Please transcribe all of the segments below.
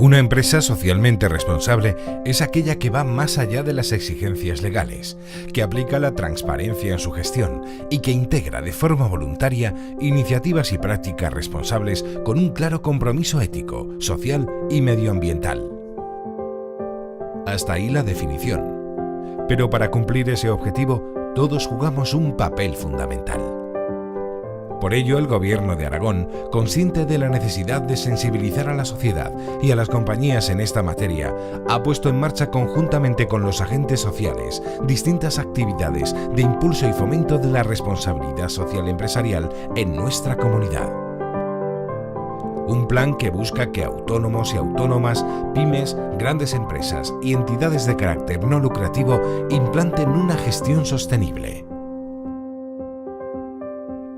Una empresa socialmente responsable es aquella que va más allá de las exigencias legales, que aplica la transparencia en su gestión y que integra de forma voluntaria iniciativas y prácticas responsables con un claro compromiso ético, social y medioambiental. Hasta ahí la definición. Pero para cumplir ese objetivo, todos jugamos un papel fundamental. Por ello, el Gobierno de Aragón, consciente de la necesidad de sensibilizar a la sociedad y a las compañías en esta materia, ha puesto en marcha conjuntamente con los agentes sociales distintas actividades de impulso y fomento de la responsabilidad social empresarial en nuestra comunidad. Un plan que busca que autónomos y autónomas, pymes, grandes empresas y entidades de carácter no lucrativo implanten una gestión sostenible.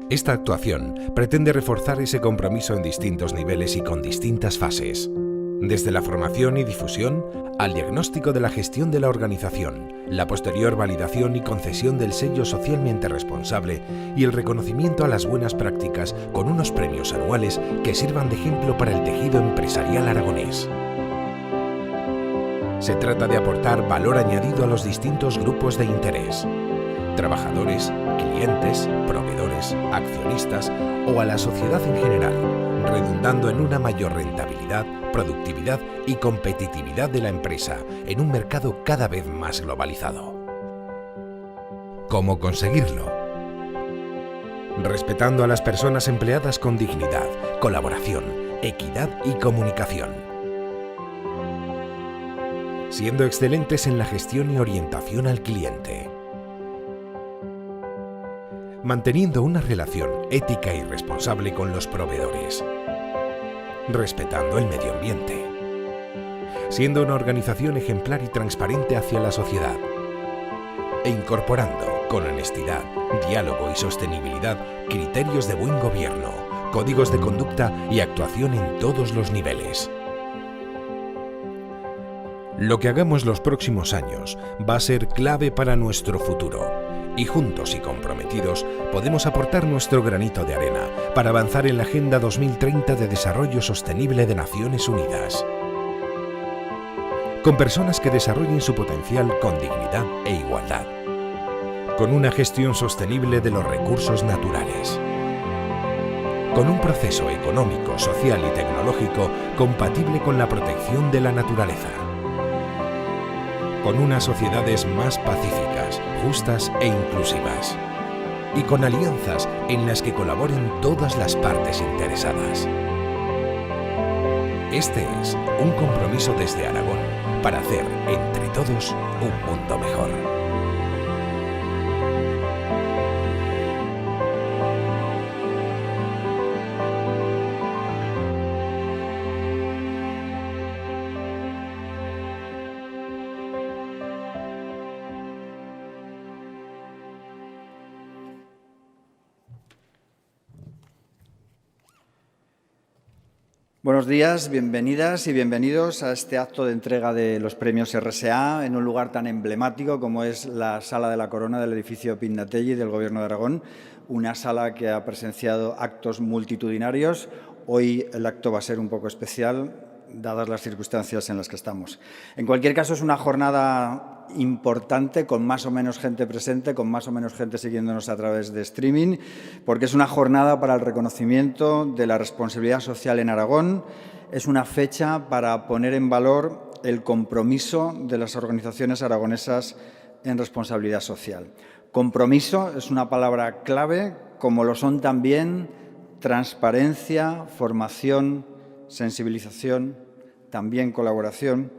Esta actuación pretende reforzar ese compromiso en distintos niveles y con distintas fases, desde la formación y difusión al diagnóstico de la gestión de la organización, la posterior validación y concesión del sello socialmente responsable y el reconocimiento a las buenas prácticas con unos premios anuales que sirvan de ejemplo para el tejido empresarial aragonés. Se trata de aportar valor añadido a los distintos grupos de interés: trabajadores, clientes, proveedores, accionistas o a la sociedad en general, redundando en una mayor rentabilidad, productividad y competitividad de la empresa en un mercado cada vez más globalizado. ¿Cómo conseguirlo? Respetando a las personas empleadas con dignidad, colaboración, equidad y comunicación. Siendo excelentes en la gestión y orientación al cliente. Manteniendo una relación ética y responsable con los proveedores, respetando el medio ambiente, siendo una organización ejemplar y transparente hacia la sociedad, e incorporando con honestidad, diálogo y sostenibilidad criterios de buen gobierno, códigos de conducta y actuación en todos los niveles. Lo que hagamos los próximos años va a ser clave para nuestro futuro. Y juntos y comprometidos podemos aportar nuestro granito de arena para avanzar en la Agenda 2030 de Desarrollo Sostenible de Naciones Unidas. Con personas que desarrollen su potencial con dignidad e igualdad. Con una gestión sostenible de los recursos naturales. Con un proceso económico, social y tecnológico compatible con la protección de la naturaleza. Con unas sociedades más pacíficas, justas e inclusivas. Y con alianzas en las que colaboren todas las partes interesadas. Este es un compromiso desde Aragón para hacer entre todos un mundo mejor. Buenos días, bienvenidas y bienvenidos a este acto de entrega de los premios RSA en un lugar tan emblemático como es la Sala de la Corona del edificio Pindategui del Gobierno de Aragón, una sala que ha presenciado actos multitudinarios. Hoy el acto va a ser un poco especial, dadas las circunstancias en las que estamos. En cualquier caso, es una jornada importante, con más o menos gente presente, con más o menos gente siguiéndonos a través de streaming, porque es una jornada para el reconocimiento de la responsabilidad social en Aragón. Es una fecha para poner en valor el compromiso de las organizaciones aragonesas en responsabilidad social. Compromiso es una palabra clave, como lo son también transparencia, formación, sensibilización, también colaboración.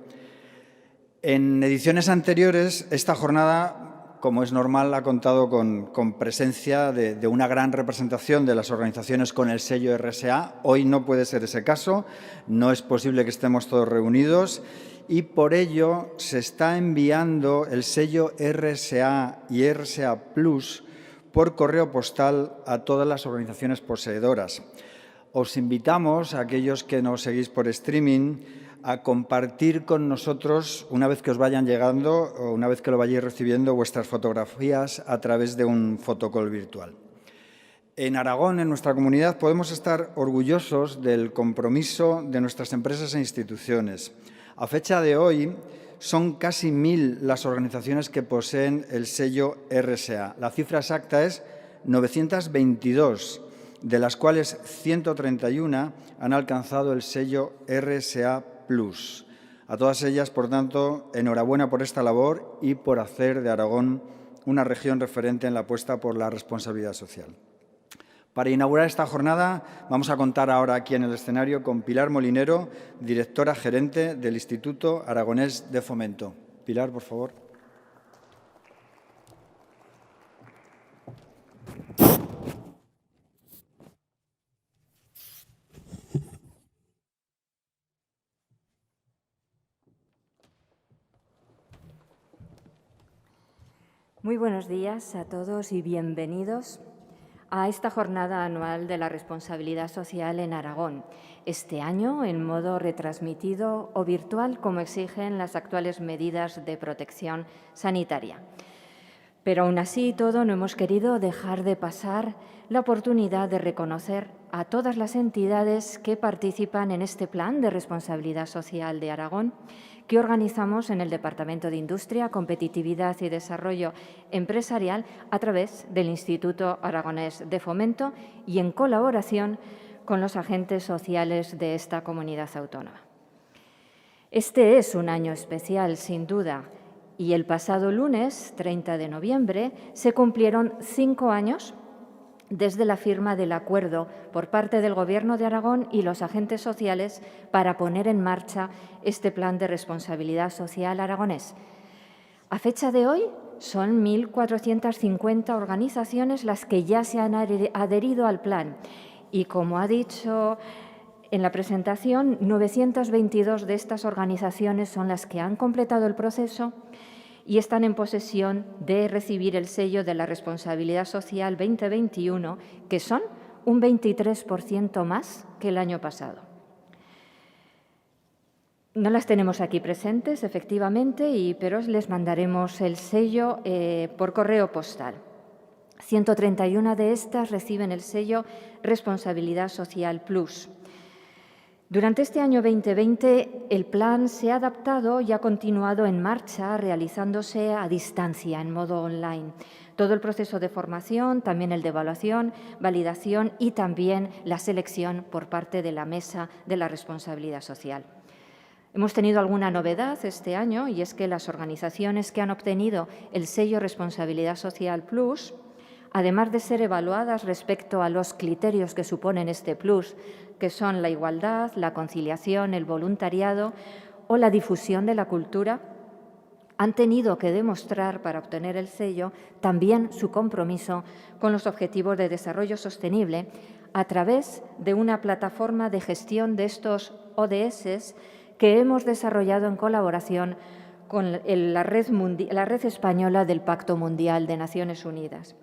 En ediciones anteriores, esta jornada, como es normal, ha contado con presencia de una gran representación de las organizaciones con el sello RSA. Hoy no puede ser ese caso, no es posible que estemos todos reunidos y por ello se está enviando el sello RSA y RSA Plus por correo postal a todas las organizaciones poseedoras. Os invitamos, a aquellos que nos seguís por streaming, a compartir con nosotros, una vez que os vayan llegando o una vez que lo vayáis recibiendo, vuestras fotografías a través de un fotocall virtual. En Aragón, en nuestra comunidad, podemos estar orgullosos del compromiso de nuestras empresas e instituciones. A fecha de hoy, son casi 1.000 las organizaciones que poseen el sello RSA. La cifra exacta es 922, de las cuales 131 han alcanzado el sello RSA+. A todas ellas, por tanto, enhorabuena por esta labor y por hacer de Aragón una región referente en la apuesta por la responsabilidad social. Para inaugurar esta jornada vamos a contar ahora aquí en el escenario con Pilar Molinero, directora gerente del Instituto Aragonés de Fomento. Pilar, por favor. Muy buenos días a todos y bienvenidos a esta jornada anual de la responsabilidad social en Aragón, este año en modo retransmitido o virtual, como exigen las actuales medidas de protección sanitaria. Pero aún así y todo, no hemos querido dejar de pasar la oportunidad de reconocer a todas las entidades que participan en este plan de responsabilidad social de Aragón, que organizamos en el Departamento de Industria, Competitividad y Desarrollo Empresarial a través del Instituto Aragonés de Fomento y en colaboración con los agentes sociales de esta comunidad autónoma. Este es un año especial, sin duda, y el pasado lunes, 30 de noviembre, se cumplieron 5 años desde la firma del acuerdo por parte del Gobierno de Aragón y los agentes sociales para poner en marcha este plan de responsabilidad social aragonés. A fecha de hoy, son 1.450 organizaciones las que ya se han adherido al plan y, como ha dicho en la presentación, 922 de estas organizaciones son las que han completado el proceso y están en posesión de recibir el sello de la Responsabilidad Social 2021, que son un 23% más que el año pasado. No las tenemos aquí presentes, efectivamente, pero les mandaremos el sello por correo postal. 131 de estas reciben el sello Responsabilidad Social Plus. Durante este año 2020, el plan se ha adaptado y ha continuado en marcha, realizándose a distancia, en modo online. Todo el proceso de formación, también el de evaluación, validación y también la selección por parte de la Mesa de la Responsabilidad Social. Hemos tenido alguna novedad este año y es que las organizaciones que han obtenido el sello Responsabilidad Social Plus, además de ser evaluadas respecto a los criterios que suponen este plus, que son la igualdad, la conciliación, el voluntariado o la difusión de la cultura, han tenido que demostrar para obtener el sello también su compromiso con los Objetivos de Desarrollo Sostenible a través de una plataforma de gestión de estos ODS que hemos desarrollado en colaboración con la Red Española del Pacto Mundial de Naciones Unidas.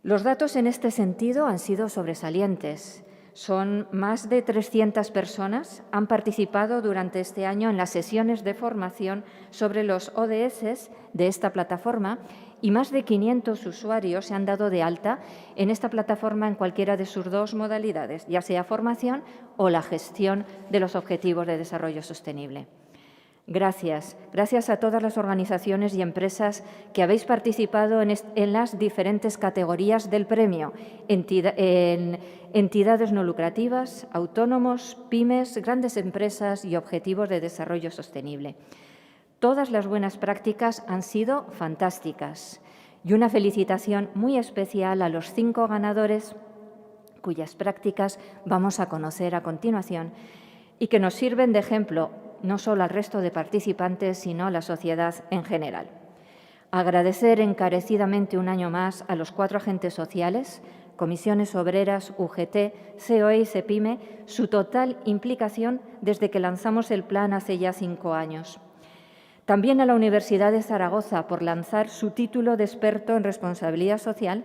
Los datos en este sentido han sido sobresalientes. Son más de 300 personas que han participado durante este año en las sesiones de formación sobre los ODS de esta plataforma y más de 500 usuarios se han dado de alta en esta plataforma en cualquiera de sus dos modalidades, ya sea formación o la gestión de los Objetivos de Desarrollo Sostenible. Gracias a todas las organizaciones y empresas que habéis participado en las diferentes categorías del premio, entidades no lucrativas, autónomos, pymes, grandes empresas y objetivos de desarrollo sostenible. Todas las buenas prácticas han sido fantásticas y una felicitación muy especial a los 5 ganadores cuyas prácticas vamos a conocer a continuación y que nos sirven de ejemplo no solo al resto de participantes, sino a la sociedad en general. Agradecer encarecidamente un año más a los 4 agentes sociales, comisiones obreras, UGT, COE y CEPIME, su total implicación desde que lanzamos el plan hace ya 5 años. También a la Universidad de Zaragoza por lanzar su título de experto en responsabilidad social,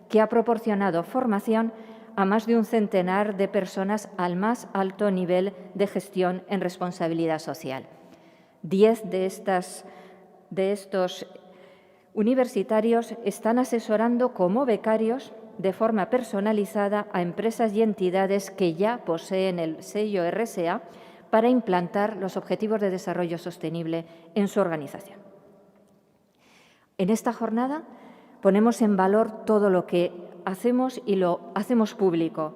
que ha proporcionado formación a más de un centenar de personas al más alto nivel de gestión en responsabilidad social. 10 de estos universitarios están asesorando como becarios de forma personalizada a empresas y entidades que ya poseen el sello RSA para implantar los Objetivos de Desarrollo Sostenible en su organización. En esta jornada ponemos en valor todo lo que hacemos y lo hacemos público.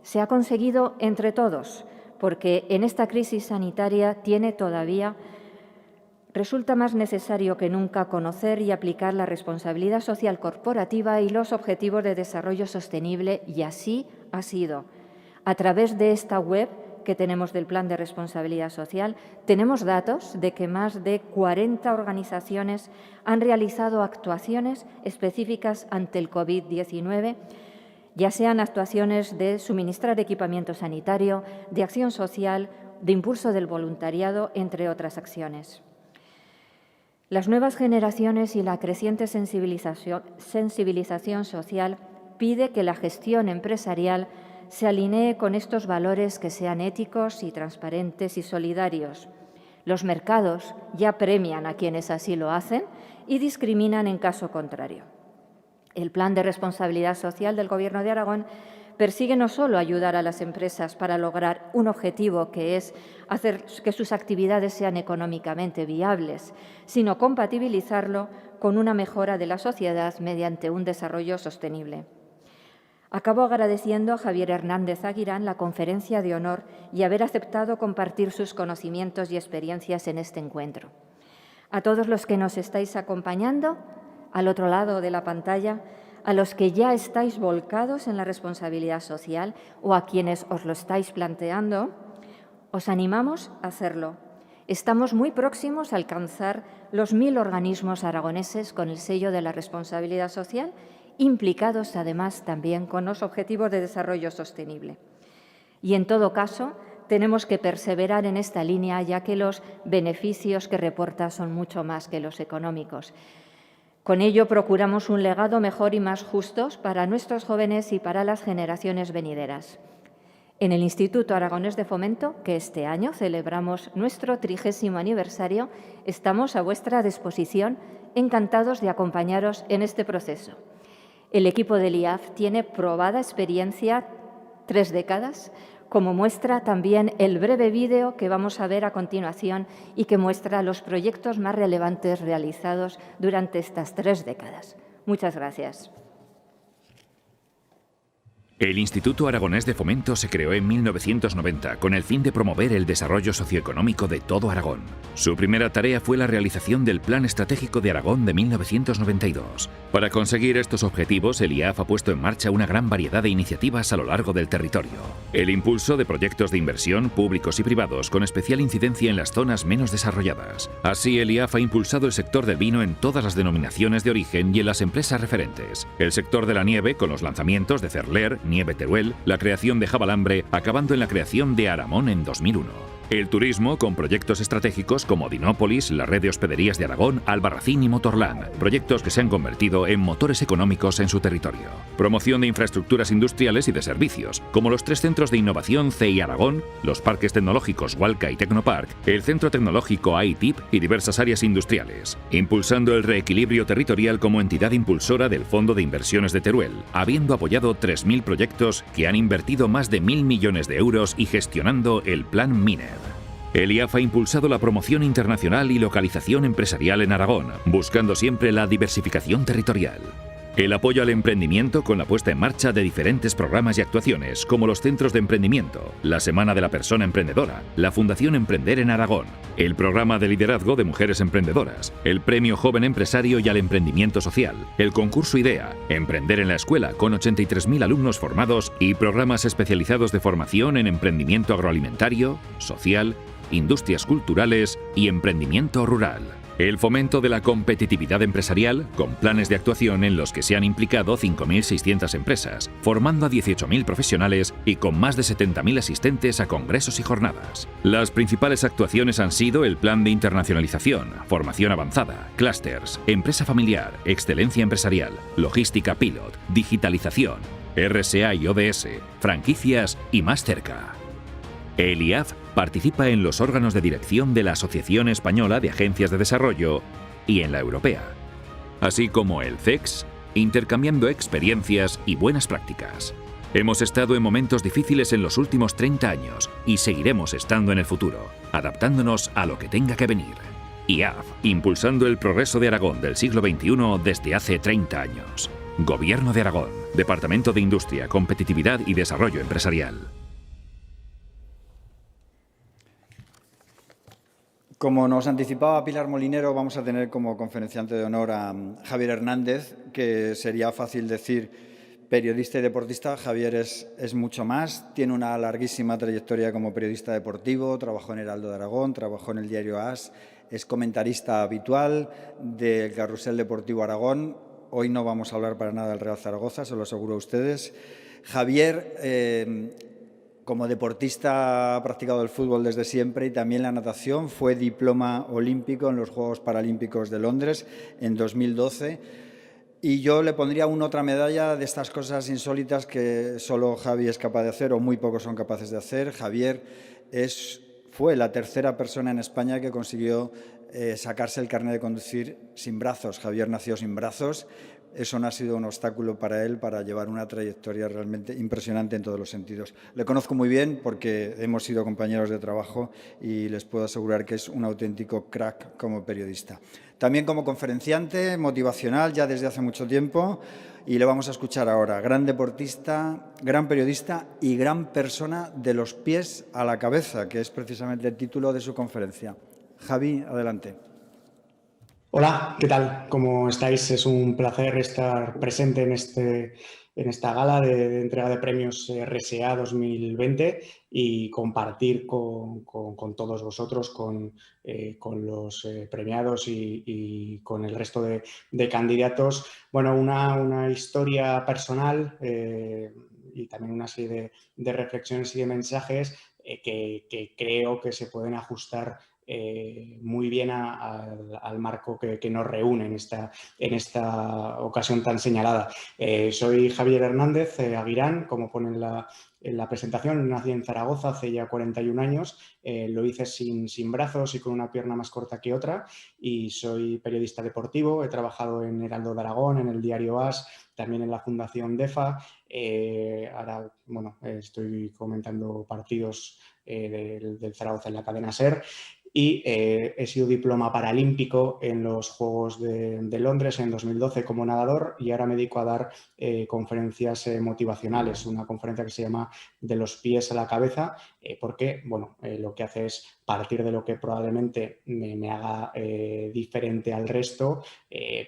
Se ha conseguido entre todos, porque en esta crisis sanitaria resulta más necesario que nunca conocer y aplicar la responsabilidad social corporativa y los objetivos de desarrollo sostenible, y así ha sido. A través de esta web que tenemos del Plan de Responsabilidad Social, tenemos datos de que más de 40 organizaciones han realizado actuaciones específicas ante el COVID-19, ya sean actuaciones de suministrar equipamiento sanitario, de acción social, de impulso del voluntariado, entre otras acciones. Las nuevas generaciones y la creciente sensibilización social pide que la gestión empresarial se alinee con estos valores que sean éticos y transparentes y solidarios. Los mercados ya premian a quienes así lo hacen y discriminan en caso contrario. El Plan de Responsabilidad Social del Gobierno de Aragón persigue no solo ayudar a las empresas para lograr un objetivo, que es hacer que sus actividades sean económicamente viables, sino compatibilizarlo con una mejora de la sociedad mediante un desarrollo sostenible. Acabo agradeciendo a Javier Hernández Aguirán la conferencia de honor y haber aceptado compartir sus conocimientos y experiencias en este encuentro. A todos los que nos estáis acompañando al otro lado de la pantalla, a los que ya estáis volcados en la responsabilidad social o a quienes os lo estáis planteando, os animamos a hacerlo. Estamos muy próximos a alcanzar los 1000 organismos aragoneses con el sello de la responsabilidad social, implicados además también con los Objetivos de Desarrollo Sostenible. Y en todo caso, tenemos que perseverar en esta línea, ya que los beneficios que reporta son mucho más que los económicos. Con ello procuramos un legado mejor y más justo para nuestros jóvenes y para las generaciones venideras. En el Instituto Aragonés de Fomento, que este año celebramos nuestro 30º aniversario, estamos a vuestra disposición, encantados de acompañaros en este proceso. El equipo del IAF tiene probada experiencia, 3 décadas, como muestra también el breve vídeo que vamos a ver a continuación y que muestra los proyectos más relevantes realizados durante estas 3 décadas. Muchas gracias. El Instituto Aragonés de Fomento se creó en 1990 con el fin de promover el desarrollo socioeconómico de todo Aragón. Su primera tarea fue la realización del Plan Estratégico de Aragón de 1992. Para conseguir estos objetivos, el IAF ha puesto en marcha una gran variedad de iniciativas a lo largo del territorio. El impulso de proyectos de inversión públicos y privados con especial incidencia en las zonas menos desarrolladas. Así, el IAF ha impulsado el sector del vino en todas las denominaciones de origen y en las empresas referentes. El sector de la nieve con los lanzamientos de Cerler, Nieve Teruel, la creación de Javalambre, acabando en la creación de Aramón en 2001. El turismo con proyectos estratégicos como Dinópolis, la red de hospederías de Aragón, Albarracín y Motorland, proyectos que se han convertido en motores económicos en su territorio. Promoción de infraestructuras industriales y de servicios, como los 3 centros de innovación CEI Aragón, los parques tecnológicos Hualca y Tecnopark, el centro tecnológico AITIP y diversas áreas industriales. Impulsando el reequilibrio territorial como entidad impulsora del Fondo de Inversiones de Teruel, habiendo apoyado 3.000 proyectos que han invertido más de 1.000 millones de euros y gestionando el Plan Miner. El IAF ha impulsado la promoción internacional y localización empresarial en Aragón, buscando siempre la diversificación territorial. El apoyo al emprendimiento con la puesta en marcha de diferentes programas y actuaciones, como los centros de emprendimiento, la Semana de la Persona Emprendedora, la Fundación Emprender en Aragón, el programa de liderazgo de mujeres emprendedoras, el Premio Joven Empresario y al Emprendimiento Social, el concurso IDEA, Emprender en la Escuela con 83.000 alumnos formados y programas especializados de formación en emprendimiento agroalimentario, social, industrias culturales y emprendimiento rural. El fomento de la competitividad empresarial, con planes de actuación en los que se han implicado 5.600 empresas, formando a 18.000 profesionales y con más de 70.000 asistentes a congresos y jornadas. Las principales actuaciones han sido el Plan de Internacionalización, Formación Avanzada, Clusters, Empresa Familiar, Excelencia Empresarial, Logística Pilot, Digitalización, RSA y ODS, Franquicias y Más Cerca. El IAF participa en los órganos de dirección de la Asociación Española de Agencias de Desarrollo y en la Europea, así como el CEX, intercambiando experiencias y buenas prácticas. Hemos estado en momentos difíciles en los últimos 30 años y seguiremos estando en el futuro, adaptándonos a lo que tenga que venir. IAF, impulsando el progreso de Aragón del siglo XXI desde hace 30 años. Gobierno de Aragón, Departamento de Industria, Competitividad y Desarrollo Empresarial. Como nos anticipaba Pilar Molinero, vamos a tener como conferenciante de honor a Javier Hernández, que sería fácil decir periodista y deportista. Javier es mucho más, tiene una larguísima trayectoria como periodista deportivo, trabajó en Heraldo de Aragón, trabajó en el diario AS, es comentarista habitual del Carrusel Deportivo Aragón. Hoy no vamos a hablar para nada del Real Zaragoza, se lo aseguro a ustedes. Javier, como deportista, ha practicado el fútbol desde siempre y también la natación. Fue diploma olímpico en los Juegos Paralímpicos de Londres en 2012. Y yo le pondría una otra medalla de estas cosas insólitas que solo Javi es capaz de hacer o muy pocos son capaces de hacer. Javier fue la tercera persona en España que consiguió sacarse el carnet de conducir sin brazos. Javier nació sin brazos. Eso no ha sido un obstáculo para él para llevar una trayectoria realmente impresionante en todos los sentidos. Le conozco muy bien porque hemos sido compañeros de trabajo y les puedo asegurar que es un auténtico crack como periodista. También como conferenciante motivacional ya desde hace mucho tiempo y le vamos a escuchar ahora. Gran deportista, gran periodista y gran persona de los pies a la cabeza, que es precisamente el título de su conferencia. Javi, adelante. Hola, ¿qué tal? ¿Cómo estáis? Es un placer estar presente en esta gala de entrega de premios RSA 2020 y compartir con todos vosotros, con los premiados y con el resto de candidatos, bueno, una historia personal y también una serie de reflexiones y de mensajes que creo que se pueden ajustar muy bien al marco que nos reúne en esta ocasión tan señalada. Soy Javier Hernández Aguirán, como pone en la presentación. Nací en Zaragoza hace ya 41 años, lo hice sin brazos y con una pierna más corta que otra, y soy periodista deportivo. He trabajado en Heraldo de Aragón, en el diario AS, también en la Fundación DEFA. Ahora, bueno, estoy comentando partidos del Zaragoza en la cadena SER. Y he sido diploma paralímpico en los Juegos de Londres en 2012 como nadador, y ahora me dedico a dar conferencias motivacionales, una conferencia que se llama De los pies a la cabeza, porque bueno, lo que hace es partir de lo que probablemente me haga diferente al resto,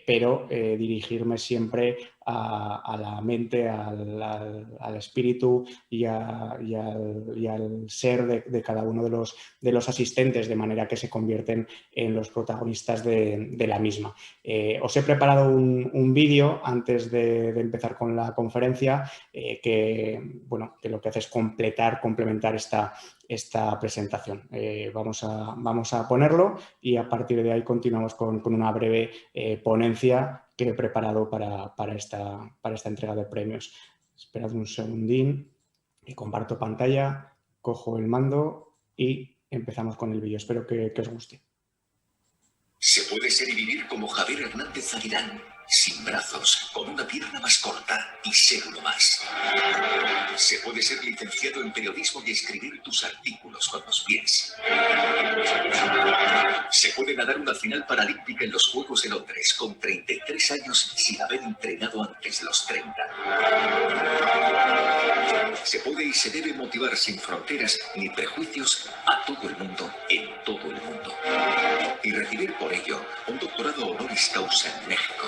pero dirigirme siempre a la mente, al espíritu y al ser de cada uno de los asistentes, de manera que se convierten en los protagonistas de la misma. Os he preparado un vídeo antes de empezar con la conferencia que lo que hace es complementar esta presentación. Vamos a ponerlo y a partir de ahí continuamos con una breve ponencia que he preparado para esta entrega de premios. Esperad un segundín y comparto pantalla, cojo el mando y empezamos con el vídeo. Espero que os guste. Se puede ser y vivir como Javier Hernández Aguirán, sin brazos, con una pierna más corta y ser uno más. Se puede ser licenciado en periodismo y escribir tus artículos con los pies. Se puede nadar una final paralímpica en los Juegos de Londres con 33 años sin haber entrenado antes de los 30. Se puede y se debe motivar sin fronteras ni prejuicios a todo el mundo, en todo el mundo. Y recibir por ello un doctorado honoris causa en México.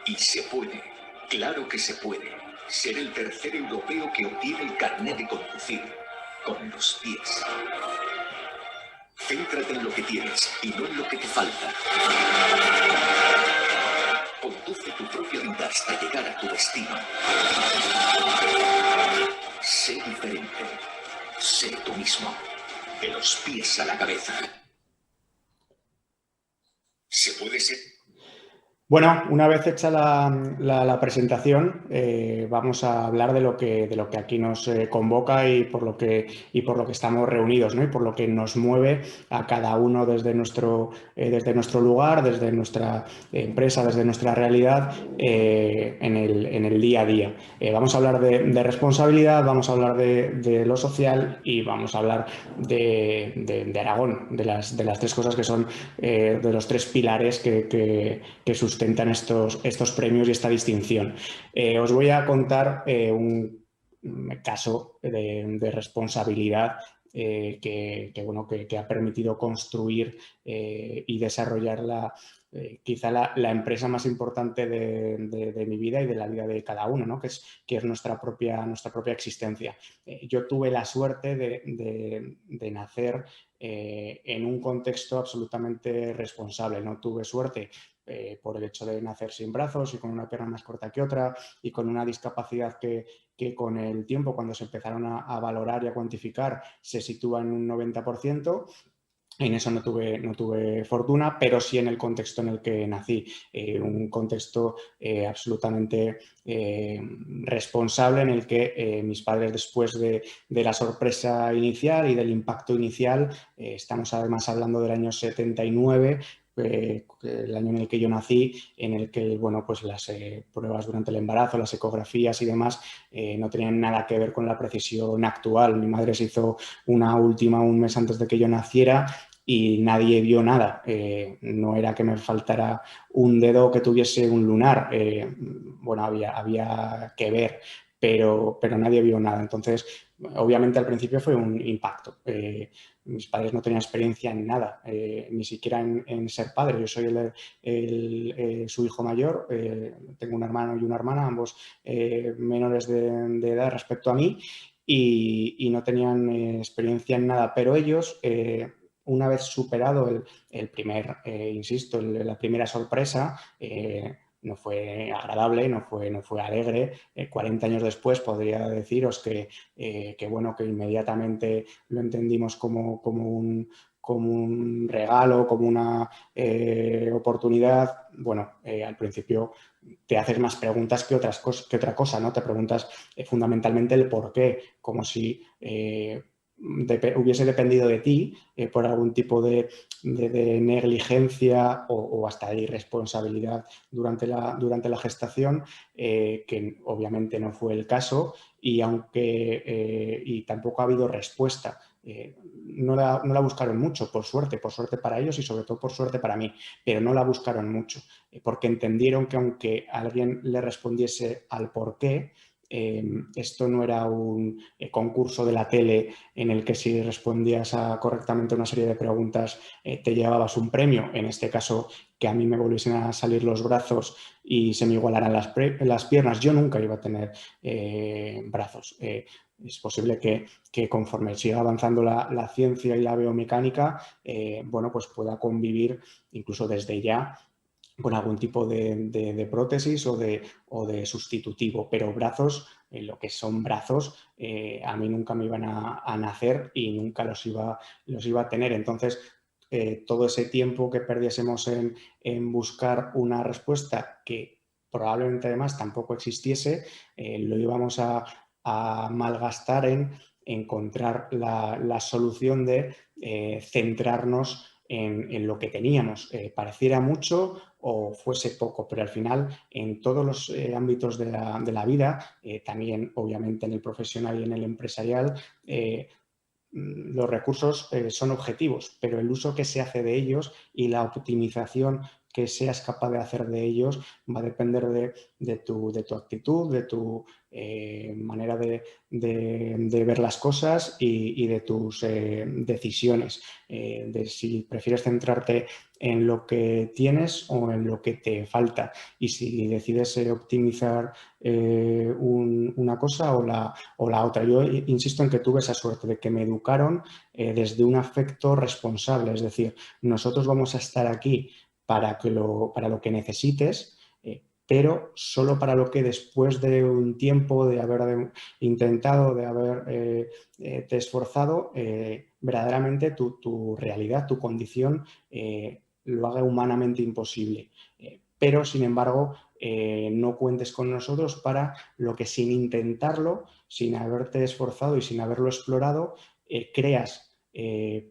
Y se puede, claro que se puede, ser el tercer europeo que obtiene el carnet de conducir con los pies. Céntrate en lo que tienes y no en lo que te falta. Conduce tu propia vida hasta llegar a tu destino. Sé diferente. Sé tú mismo. De los pies a la cabeza. Se puede ser. Bueno, una vez hecha la presentación, vamos a hablar de lo que aquí nos convoca y por lo que estamos reunidos, ¿no? Y por lo que nos mueve a cada uno desde nuestro lugar, desde nuestra empresa, desde nuestra realidad en el día a día. Vamos a hablar de responsabilidad, vamos a hablar de lo social y vamos a hablar de Aragón, de las tres cosas que son de los tres pilares que sustentan estos premios y esta distinción. Os voy a contar un caso de responsabilidad que ha permitido construir y desarrollar quizá la empresa más importante de mi vida y de la vida de cada uno, ¿no? que es nuestra propia existencia. Yo tuve la suerte de nacer en un contexto absolutamente responsable. No tuve suerte por el hecho de nacer sin brazos y con una pierna más corta que otra y con una discapacidad que con el tiempo, cuando se empezaron a valorar y a cuantificar, se sitúa en un 90%. En eso no tuve fortuna, pero sí en el contexto en el que nací, un contexto absolutamente responsable en el que mis padres, después de la sorpresa inicial y del impacto inicial, estamos además hablando del año 79, el año en el que yo nací, en el que pues las pruebas durante el embarazo, las ecografías y demás no tenían nada que ver con la precisión actual. Mi madre se hizo una última un mes antes de que yo naciera y nadie vio nada. No era que me faltara un dedo o que tuviese un lunar. Bueno, había que ver, pero nadie vio nada. Entonces, obviamente al principio fue un impacto. Mis padres no tenían experiencia en nada, ni siquiera en ser padre. Yo soy su hijo mayor, tengo un hermano y una hermana, ambos menores de edad respecto a mí, y no tenían experiencia en nada, pero ellos, una vez superado el primer, insisto, la primera sorpresa, no fue agradable, no fue alegre. 40 años después podría deciros que inmediatamente lo entendimos como un regalo, como una oportunidad. Bueno, al principio te haces más preguntas que otra cosa, ¿no? Te preguntas fundamentalmente el por qué, como si hubiese dependido de ti por algún tipo de negligencia o hasta de irresponsabilidad durante la gestación, que obviamente no fue el caso, y tampoco ha habido respuesta. No la buscaron mucho, por suerte para ellos y sobre todo por suerte para mí, pero no la buscaron mucho, porque entendieron que aunque alguien le respondiese al por qué, esto no era un concurso de la tele en el que si respondías correctamente a una serie de preguntas te llevabas un premio. En este caso, que a mí me volviesen a salir los brazos y se me igualaran las piernas, yo nunca iba a tener brazos. Es posible que conforme siga avanzando la ciencia y la biomecánica, pues pueda convivir incluso desde ya con algún tipo de prótesis o de sustitutivo, pero brazos, lo que son brazos, a mí nunca me iban a nacer y nunca los iba a tener. Entonces, todo ese tiempo que perdiésemos en buscar una respuesta que probablemente además tampoco existiese, lo íbamos a malgastar en encontrar la solución de centrarnos en lo que teníamos, pareciera mucho o fuese poco, pero al final en todos los ámbitos de la vida, también obviamente en el profesional y en el empresarial, los recursos son objetivos, pero el uso que se hace de ellos y la optimización que seas capaz de hacer de ellos va a depender de tu actitud, de tu manera de ver las cosas y de tus decisiones, de si prefieres centrarte en lo que tienes o en lo que te falta, y si decides optimizar una cosa o la otra. Yo insisto en que tuve esa suerte de que me educaron desde un afecto responsable, es decir, nosotros vamos a estar aquí para lo que necesites, pero solo para lo que después de un tiempo de haber intentado, de haber te esforzado, verdaderamente tu realidad, tu condición lo haga humanamente imposible. pero sin embargo no cuentes con nosotros para lo que sin intentarlo, sin haberte esforzado y sin haberlo explorado, creas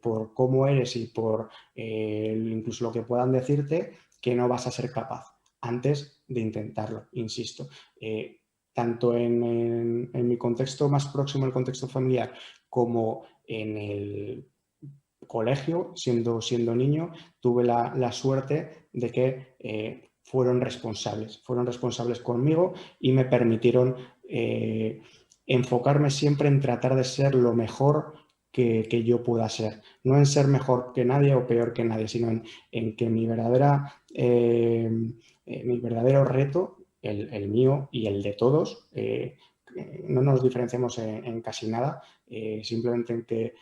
por cómo eres y por incluso lo que puedan decirte que no vas a ser capaz antes de intentarlo, insisto. Tanto en mi contexto más próximo, el contexto familiar, como en el colegio, siendo niño, tuve la suerte de que fueron responsables conmigo y me permitieron enfocarme siempre en tratar de ser lo mejor que yo pueda ser. No en ser mejor que nadie o peor que nadie, sino en que mi verdadero reto, el mío y el de todos, no nos diferenciamos en casi nada, simplemente en que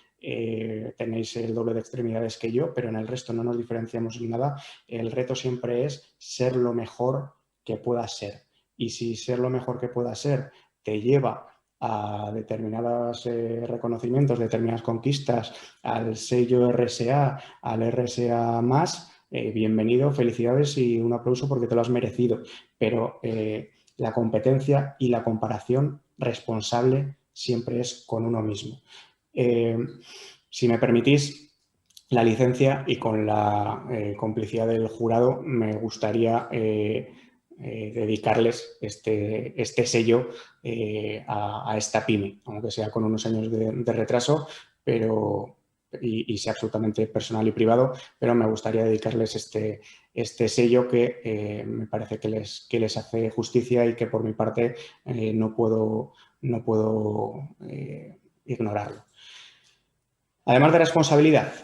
tenéis el doble de extremidades que yo, pero en el resto no nos diferenciamos en nada. El reto siempre es ser lo mejor que puedas ser. Y si ser lo mejor que puedas ser te lleva a determinados reconocimientos, determinadas conquistas, al sello RSA, al RSA+, bienvenido, felicidades y un aplauso porque te lo has merecido. Pero la competencia y la comparación responsable siempre es con uno mismo. Si me permitís la licencia y con la complicidad del jurado, me gustaría dedicarles este sello a esta pyme, aunque sea con unos años de retraso, pero y sea absolutamente personal y privado, pero me gustaría dedicarles este sello que me parece que les hace justicia y que por mi parte no puedo ignorarlo. Además de responsabilidad,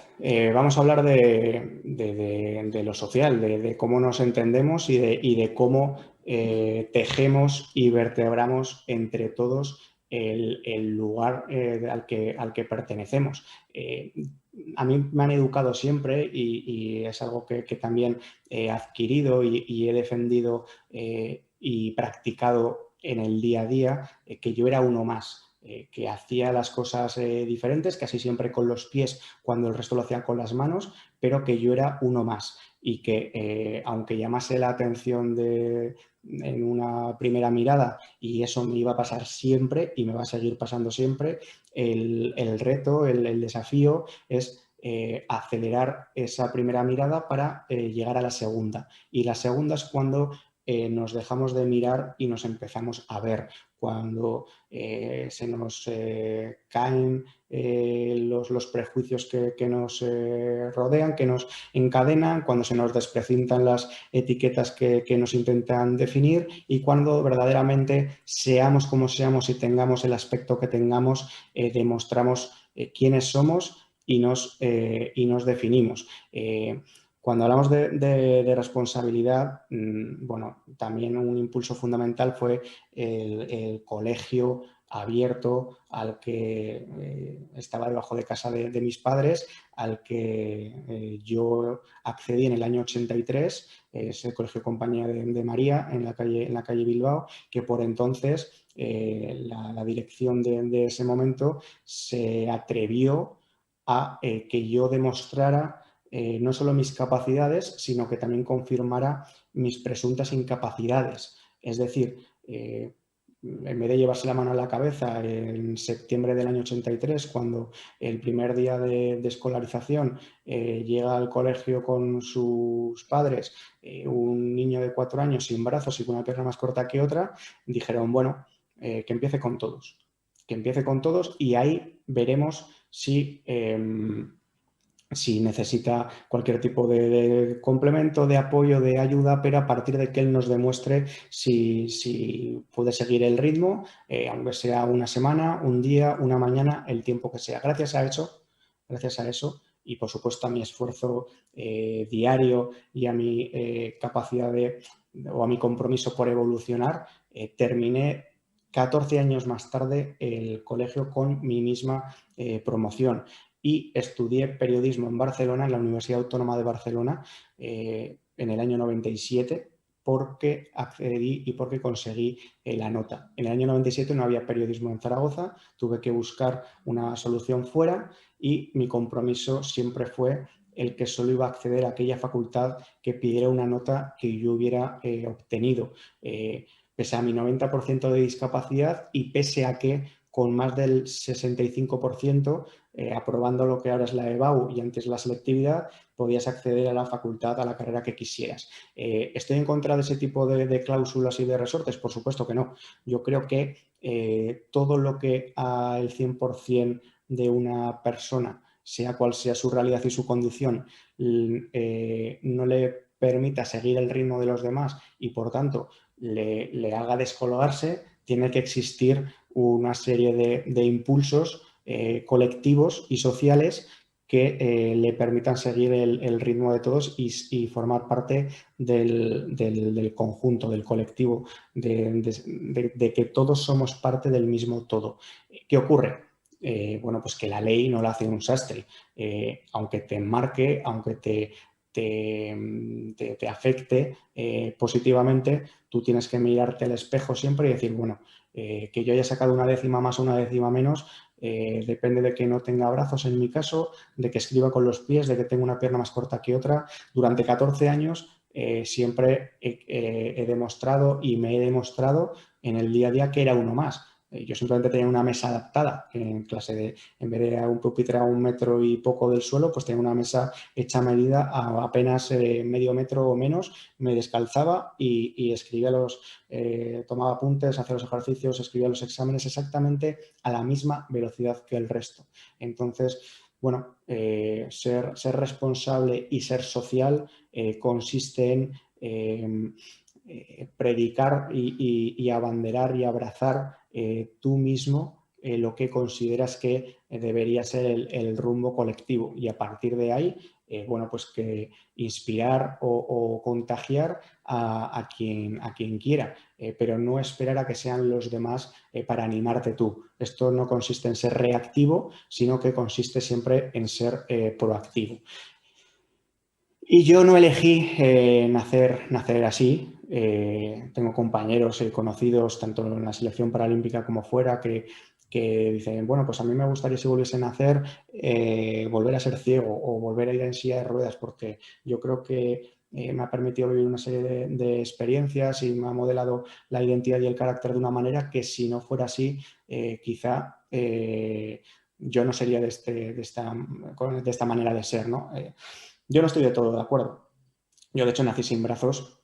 vamos a hablar de lo social, de cómo nos entendemos y de cómo tejemos y vertebramos entre todos el lugar al que pertenecemos. A mí me han educado siempre y es algo que también he adquirido y he defendido y practicado en el día a día, que yo era uno más. Que hacía las cosas diferentes, casi siempre con los pies cuando el resto lo hacía con las manos, pero que yo era uno más y que aunque llamase la atención en una primera mirada y eso me iba a pasar siempre y me va a seguir pasando siempre, el reto, el desafío es acelerar esa primera mirada para llegar a la segunda. Y la segunda es cuando nos dejamos de mirar y nos empezamos a ver, cuando se nos caen los prejuicios que nos rodean, que nos encadenan, cuando se nos desprecintan las etiquetas que nos intentan definir y cuando verdaderamente seamos como seamos y tengamos el aspecto que tengamos, demostramos quiénes somos y nos definimos. Cuando hablamos de responsabilidad, bueno, también un impulso fundamental fue el colegio abierto al que estaba debajo de casa de mis padres, al que yo accedí en el año 83, es el Colegio Compañía de María en la calle Bilbao, que por entonces la dirección de ese momento se atrevió a que yo demostrara no solo mis capacidades, sino que también confirmara mis presuntas incapacidades. Es decir, en vez de llevarse la mano a la cabeza en septiembre del año 83, cuando el primer día de escolarización llega al colegio con sus padres, un niño de 4 años sin brazos y con una pierna más corta que otra, dijeron, bueno, que empiece con todos. Que empiece con todos y ahí veremos si necesita cualquier tipo de complemento, de apoyo, de ayuda, pero a partir de que él nos demuestre si puede seguir el ritmo, aunque sea una semana, un día, una mañana, el tiempo que sea. Gracias a eso y por supuesto a mi esfuerzo diario y a mi capacidad o a mi compromiso por evolucionar, terminé 14 años más tarde el colegio con mi misma promoción. Y estudié periodismo en Barcelona, en la Universidad Autónoma de Barcelona, en el año 97, porque accedí y porque conseguí la nota. En el año 97 no había periodismo en Zaragoza, tuve que buscar una solución fuera y mi compromiso siempre fue el que solo iba a acceder a aquella facultad que pidiera una nota que yo hubiera obtenido, pese a mi 90% de discapacidad y pese a que con más del 65%, aprobando lo que ahora es la EBAU y antes la selectividad, podías acceder a la facultad, a la carrera que quisieras. ¿Estoy en contra de ese tipo de cláusulas y de resortes? Por supuesto que no. Yo creo que todo lo que al 100% de una persona, sea cual sea su realidad y su condición, no le permita seguir el ritmo de los demás y, por tanto, le haga descolgarse, tiene que existir una serie de impulsos colectivos y sociales que le permitan seguir el ritmo de todos y formar parte del conjunto, del colectivo, de que todos somos parte del mismo todo. ¿Qué ocurre? Bueno, pues que la ley no la hace un sastre. Aunque te marque, aunque te afecte positivamente, tú tienes que mirarte al espejo siempre y decir, bueno, que yo haya sacado una décima más o una décima menos, depende de que no tenga brazos en mi caso, de que escriba con los pies, de que tenga una pierna más corta que otra. Durante 14 años siempre he demostrado y me he demostrado en el día a día que era uno más. Yo simplemente tenía una mesa adaptada en clase en vez de un pupitre a 1 metro y poco del suelo, pues tenía una mesa hecha a medida a apenas medio metro o menos. Me descalzaba y escribía tomaba apuntes, hacía los ejercicios, escribía los exámenes exactamente a la misma velocidad que el resto. Entonces, bueno, ser responsable y ser social consiste en predicar y abanderar y abrazar tú mismo lo que consideras que debería ser el rumbo colectivo, y a partir de ahí, bueno, pues que inspirar o contagiar a quien quiera, pero no esperar a que sean los demás para animarte tú. Esto no consiste en ser reactivo, sino que consiste siempre en ser proactivo. Y yo no elegí nacer así. Tengo compañeros conocidos, tanto en la selección paralímpica como fuera, que dicen, bueno, pues a mí me gustaría, si volviese a nacer, volver a ser ciego o volver a ir en silla de ruedas, porque yo creo que me ha permitido vivir una serie de experiencias y me ha modelado la identidad y el carácter de una manera que, si no fuera así, quizá yo no sería de esta manera de ser, ¿no? Yo no estoy de todo de acuerdo. Yo, de hecho, nací sin brazos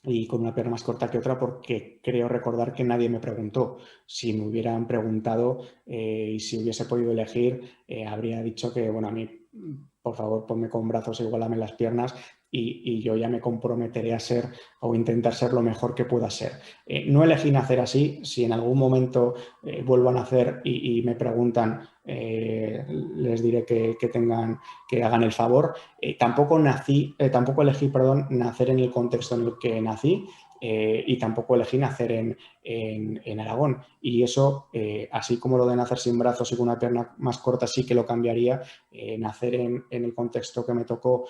y con una pierna más corta que otra, porque creo recordar que nadie me preguntó. Si me hubieran preguntado y si hubiese podido elegir, habría dicho que, bueno, a mí, por favor, ponme con brazos, igualame las piernas y yo ya me comprometeré a ser o intentar ser lo mejor que pueda ser. No elegí nacer así. Si en algún momento vuelvo a nacer y me preguntan, les diré que hagan el favor. Tampoco elegí nacer en el contexto en el que nací, y tampoco elegí nacer en Aragón. Y eso, así como lo de nacer sin brazos y con una pierna más corta, sí que lo cambiaría. Nacer en el contexto que me tocó,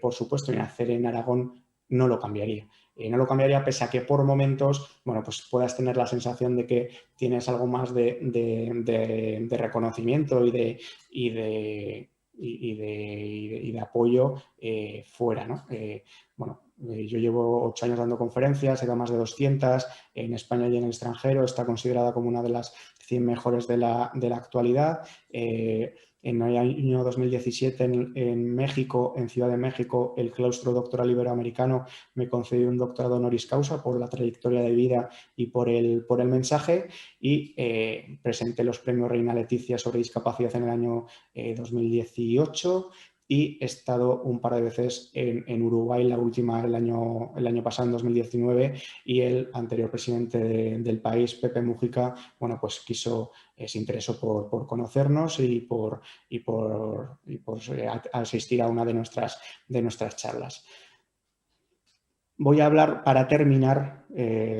por supuesto, y nacer en Aragón no lo cambiaría. No lo cambiaría, pese a que por momentos, bueno, pues puedas tener la sensación de que tienes algo más de reconocimiento y de apoyo fuera, ¿no? Bueno, yo llevo 8 años dando conferencias, he dado más de 200 en España y en el extranjero. Está considerada como una de las 100 mejores de la actualidad. En el año 2017 en México, en Ciudad de México, el Claustro Doctoral Iberoamericano me concedió un doctorado honoris causa por la trayectoria de vida y por el mensaje, y presenté los premios Reina Leticia sobre discapacidad en el año 2018. Y he estado un par de veces en Uruguay, la última el año pasado, en 2019, y el anterior presidente del país, Pepe Mujica, bueno, pues se interesó por conocernos y por asistir a una de nuestras charlas. Voy a hablar, para terminar,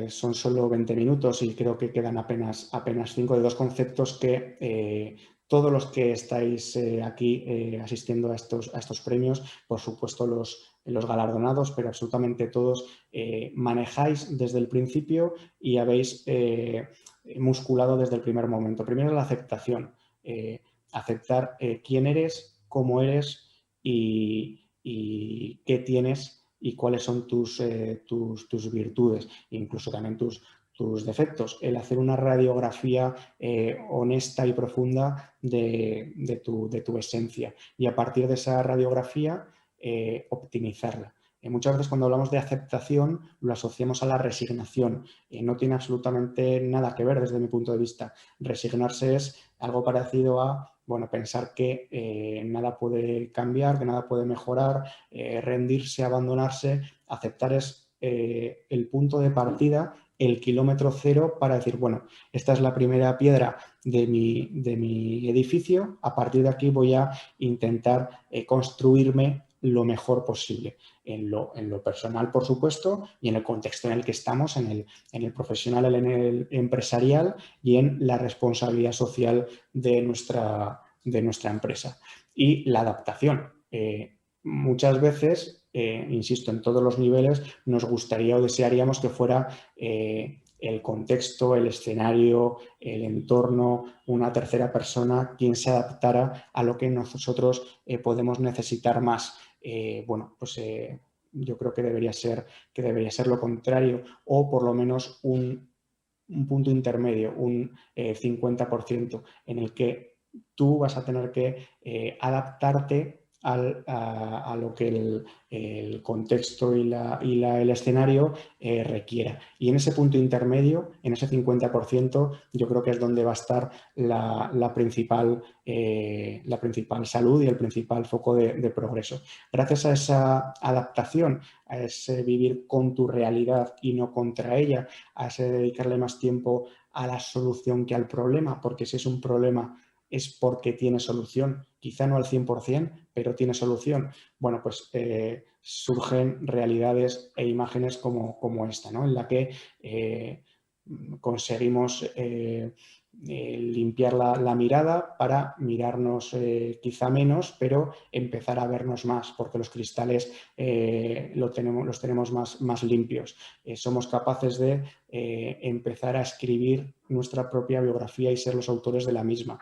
son solo 20 minutos y creo que quedan apenas 5, de dos conceptos que todos los que estáis aquí asistiendo a estos premios, por supuesto los galardonados, pero absolutamente todos, manejáis desde el principio y habéis musculado desde el primer momento. Primero, la aceptación. Aceptar quién eres, cómo eres, y qué tienes y cuáles son tus virtudes, incluso también tus defectos. El hacer una radiografía honesta y profunda de tu esencia y a partir de esa radiografía optimizarla. Muchas veces cuando hablamos de aceptación lo asociamos a la resignación. No tiene absolutamente nada que ver desde mi punto de vista. Resignarse es algo parecido a pensar que nada puede cambiar, que nada puede mejorar, rendirse, abandonarse. Aceptar es el punto de partida, el kilómetro cero para decir, bueno, esta es la primera piedra de mi edificio, a partir de aquí voy a intentar construirme lo mejor posible, en lo personal, por supuesto, y en el contexto en el que estamos, en el profesional, en el empresarial y en la responsabilidad social de nuestra empresa. Y la adaptación. Muchas veces, insisto, en todos los niveles, nos gustaría o desearíamos que fuera el contexto, el escenario, el entorno, una tercera persona quien se adaptara a lo que nosotros podemos necesitar más. Yo creo que debería ser lo contrario, o por lo menos un punto intermedio, un 50%, en el que tú vas a tener que adaptarte a lo que el contexto y el escenario requiera. Y en ese punto intermedio, en ese 50%, yo creo que es donde va a estar la principal salud y el principal foco de progreso. Gracias a esa adaptación, a ese vivir con tu realidad y no contra ella, a ese dedicarle más tiempo a la solución que al problema, porque si es un problema es porque tiene solución, quizá no al 100%, pero tiene solución. Bueno, pues surgen realidades e imágenes como esta, ¿no? En la que conseguimos limpiar la mirada para mirarnos quizá menos, pero empezar a vernos más, porque los cristales los tenemos más limpios. Somos capaces de empezar a escribir nuestra propia biografía y ser los autores de la misma.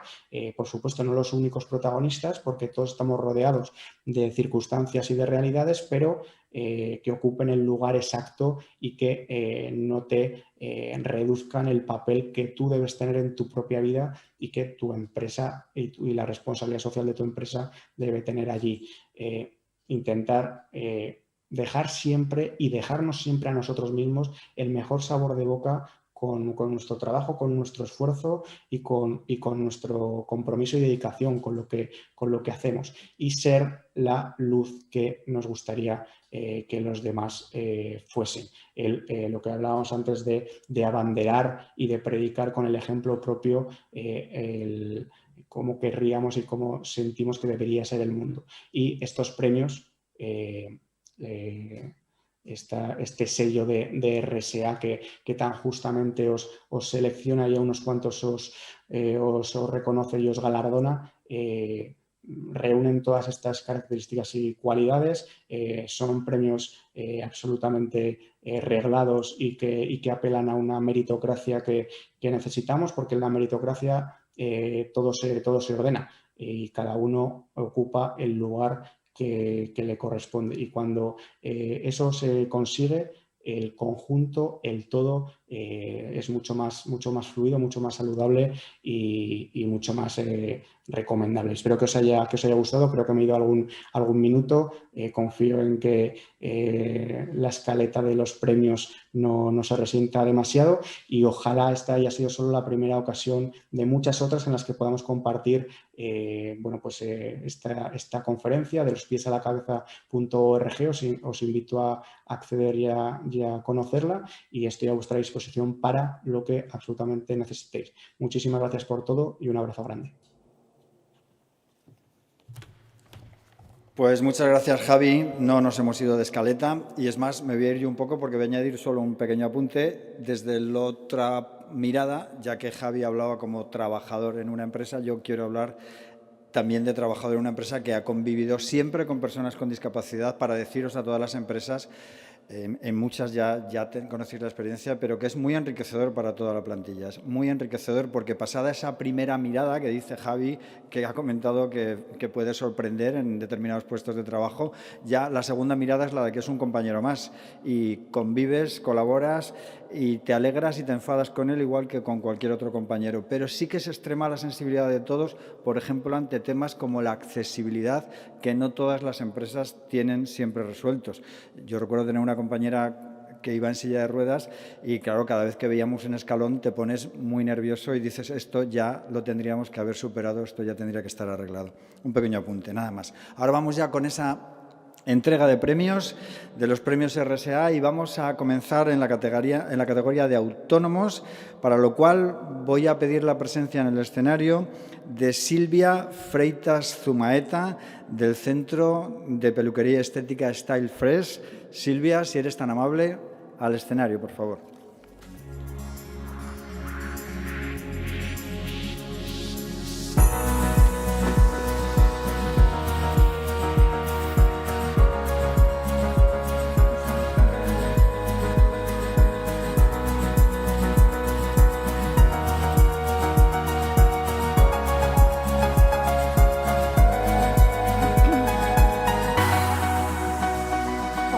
Por supuesto, no los únicos protagonistas, porque todos estamos rodeados de circunstancias y de realidades, pero que ocupen el lugar exacto y que no te reduzcan el papel que tú debes tener en tu propia vida y que tu empresa y la responsabilidad social de tu empresa debe tener allí. Intentar dejar siempre y dejarnos siempre a nosotros mismos el mejor sabor de boca con nuestro trabajo, con nuestro esfuerzo y con nuestro compromiso y dedicación con lo que hacemos, y ser la luz que nos gustaría que los demás fuesen. Lo que hablábamos antes de abanderar y de predicar con el ejemplo propio cómo querríamos y cómo sentimos que debería ser el mundo. Y estos premios, este sello de RSA que tan justamente os selecciona y a unos cuantos os reconoce y os galardona, reúnen todas estas características y cualidades. Son premios absolutamente reglados y que apelan a una meritocracia que necesitamos, porque en la meritocracia todo se ordena y cada uno ocupa el lugar que le corresponde, y cuando eso se consigue, el conjunto, el todo, es mucho más fluido, mucho más saludable y mucho más recomendable. Espero que os haya gustado. Creo que me he ido algún minuto. Confío en que la escaleta de los premios no se resienta demasiado, y ojalá esta haya sido solo la primera ocasión de muchas otras en las que podamos compartir esta conferencia de lospiesalacabeza.org. Os invito a acceder y a conocerla, y estoy a vuestra disposición para lo que absolutamente necesitéis. Muchísimas gracias por todo y un abrazo grande. Pues muchas gracias, Javi. No nos hemos ido de escaleta, y es más, me voy a ir yo un poco porque voy a añadir solo un pequeño apunte desde la otra mirada. Ya que Javi hablaba como trabajador en una empresa, yo quiero hablar también de trabajador en una empresa que ha convivido siempre con personas con discapacidad, para deciros a todas las empresas en muchas ya conocéis la experiencia, pero que es muy enriquecedor para toda la plantilla. Es muy enriquecedor porque pasada esa primera mirada que dice Javi, que ha comentado que puede sorprender en determinados puestos de trabajo, ya la segunda mirada es la de que es un compañero más y convives, colaboras y te alegras y te enfadas con él igual que con cualquier otro compañero. Pero sí que se extrema la sensibilidad de todos, por ejemplo, ante temas como la accesibilidad, que no todas las empresas tienen siempre resueltos. Yo recuerdo tener una compañera que iba en silla de ruedas y, claro, cada vez que veíamos un escalón te pones muy nervioso y dices, esto ya lo tendríamos que haber superado, esto ya tendría que estar arreglado. Un pequeño apunte, nada más. Ahora vamos ya con esa entrega de premios, de los premios RSA, y vamos a comenzar en la categoría de autónomos, para lo cual voy a pedir la presencia en el escenario de Silvia Freitas Zumaeta, del Centro de Peluquería Estética Style Fresh. Silvia, si eres tan amable, al escenario, por favor.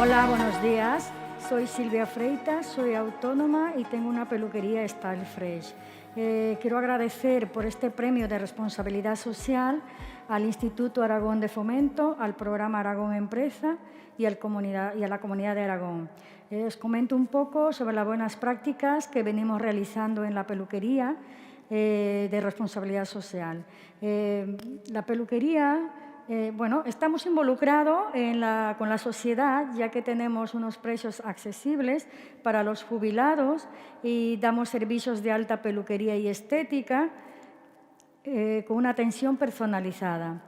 Hola, buenos días. Soy Silvia Freitas, soy autónoma y tengo una peluquería Style Fresh. Quiero agradecer por este premio de responsabilidad social al Instituto Aragón de Fomento, al programa Aragón Empresa y a la Comunidad de Aragón. Os comento un poco sobre las buenas prácticas que venimos realizando en la peluquería de responsabilidad social. La peluquería... estamos involucrados con la sociedad, ya que tenemos unos precios accesibles para los jubilados y damos servicios de alta peluquería y estética con una atención personalizada.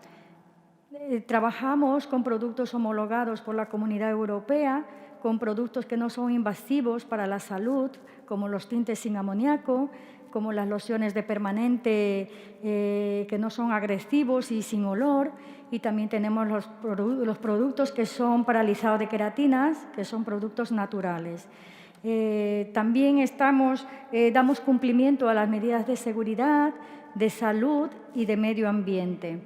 Trabajamos con productos homologados por la Comunidad Europea, con productos que no son invasivos para la salud, como los tintes sin amoníaco, como las lociones de permanente que no son agresivos y sin olor, y también tenemos los productos que son paralizados de queratinas, que son productos naturales. También damos cumplimiento a las medidas de seguridad, de salud y de medio ambiente.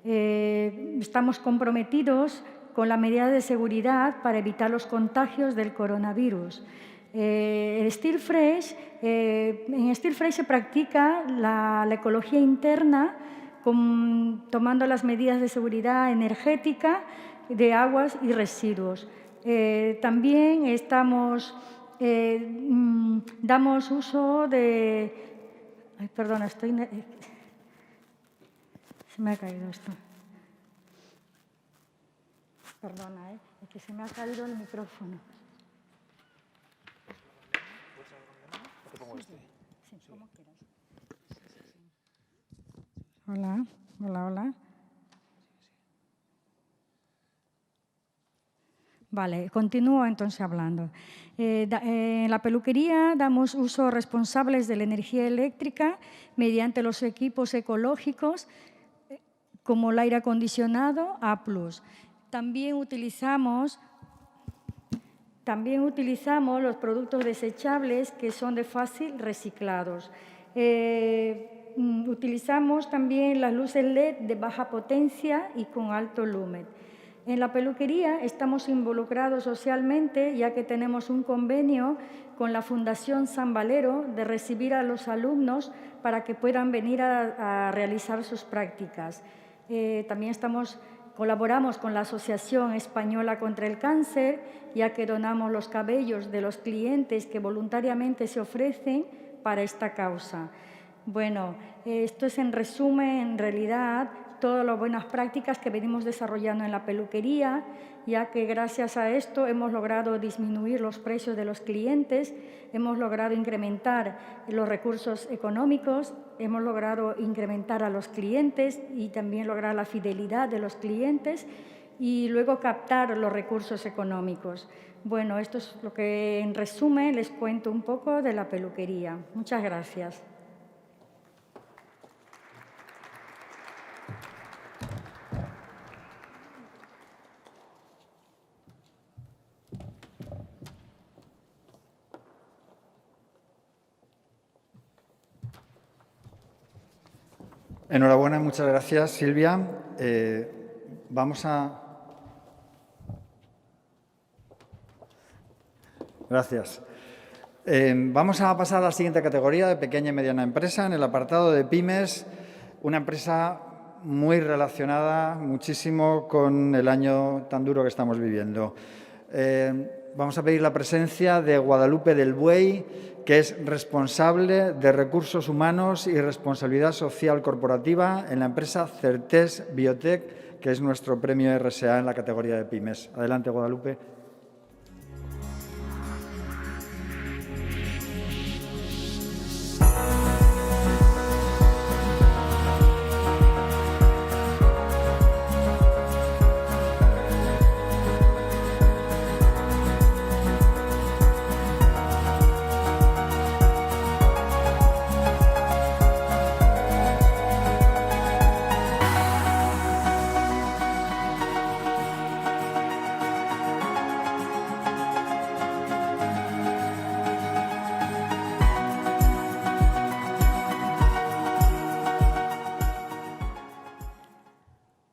Estamos comprometidos con las medidas de seguridad para evitar los contagios del coronavirus. En Style Fresh se practica la ecología interna tomando las medidas de seguridad energética de aguas y residuos. También damos uso de... Ay, perdona, se me ha caído esto. Perdona, es que se me ha caído el micrófono. Sí, como quieras. Hola, hola, hola. Vale, continúo entonces hablando. En la peluquería damos usos responsables de la energía eléctrica mediante los equipos ecológicos como el aire acondicionado A+. También utilizamos los productos desechables que son de fácil reciclados. Utilizamos también las luces LED de baja potencia y con alto lumen. En la peluquería estamos involucrados socialmente, ya que tenemos un convenio con la Fundación San Valero de recibir a los alumnos para que puedan venir a realizar sus prácticas. También colaboramos con la Asociación Española contra el Cáncer, ya que donamos los cabellos de los clientes que voluntariamente se ofrecen para esta causa. Bueno, esto es en resumen, en realidad, todas las buenas prácticas que venimos desarrollando en la peluquería, ya que gracias a esto hemos logrado disminuir los precios de los clientes, hemos logrado incrementar los recursos económicos, hemos logrado incrementar a los clientes y también lograr la fidelidad de los clientes y luego captar los recursos económicos. Bueno, esto es lo que en resumen les cuento un poco de la peluquería. Muchas gracias. Enhorabuena, muchas gracias, Silvia. Gracias. Vamos a pasar a la siguiente categoría de pequeña y mediana empresa. En el apartado de pymes, una empresa muy relacionada muchísimo con el año tan duro que estamos viviendo. Vamos a pedir la presencia de Guadalupe del Buey, que es responsable de Recursos Humanos y Responsabilidad Social Corporativa en la empresa Certés Biotech, que es nuestro premio RSA en la categoría de pymes. Adelante, Guadalupe.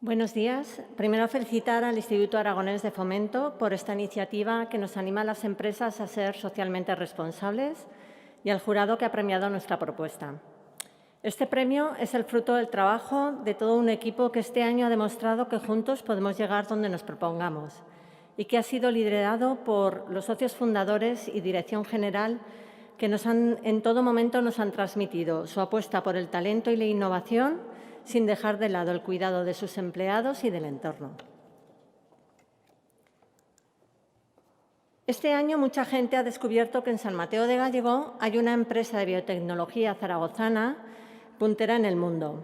Buenos días. Primero, felicitar al Instituto Aragonés de Fomento por esta iniciativa que nos anima a las empresas a ser socialmente responsables y al jurado que ha premiado nuestra propuesta. Este premio es el fruto del trabajo de todo un equipo que este año ha demostrado que juntos podemos llegar donde nos propongamos y que ha sido liderado por los socios fundadores y dirección general que en todo momento nos han transmitido su apuesta por el talento y la innovación, sin dejar de lado el cuidado de sus empleados y del entorno. Este año mucha gente ha descubierto que en San Mateo de Gállego hay una empresa de biotecnología zaragozana puntera en el mundo.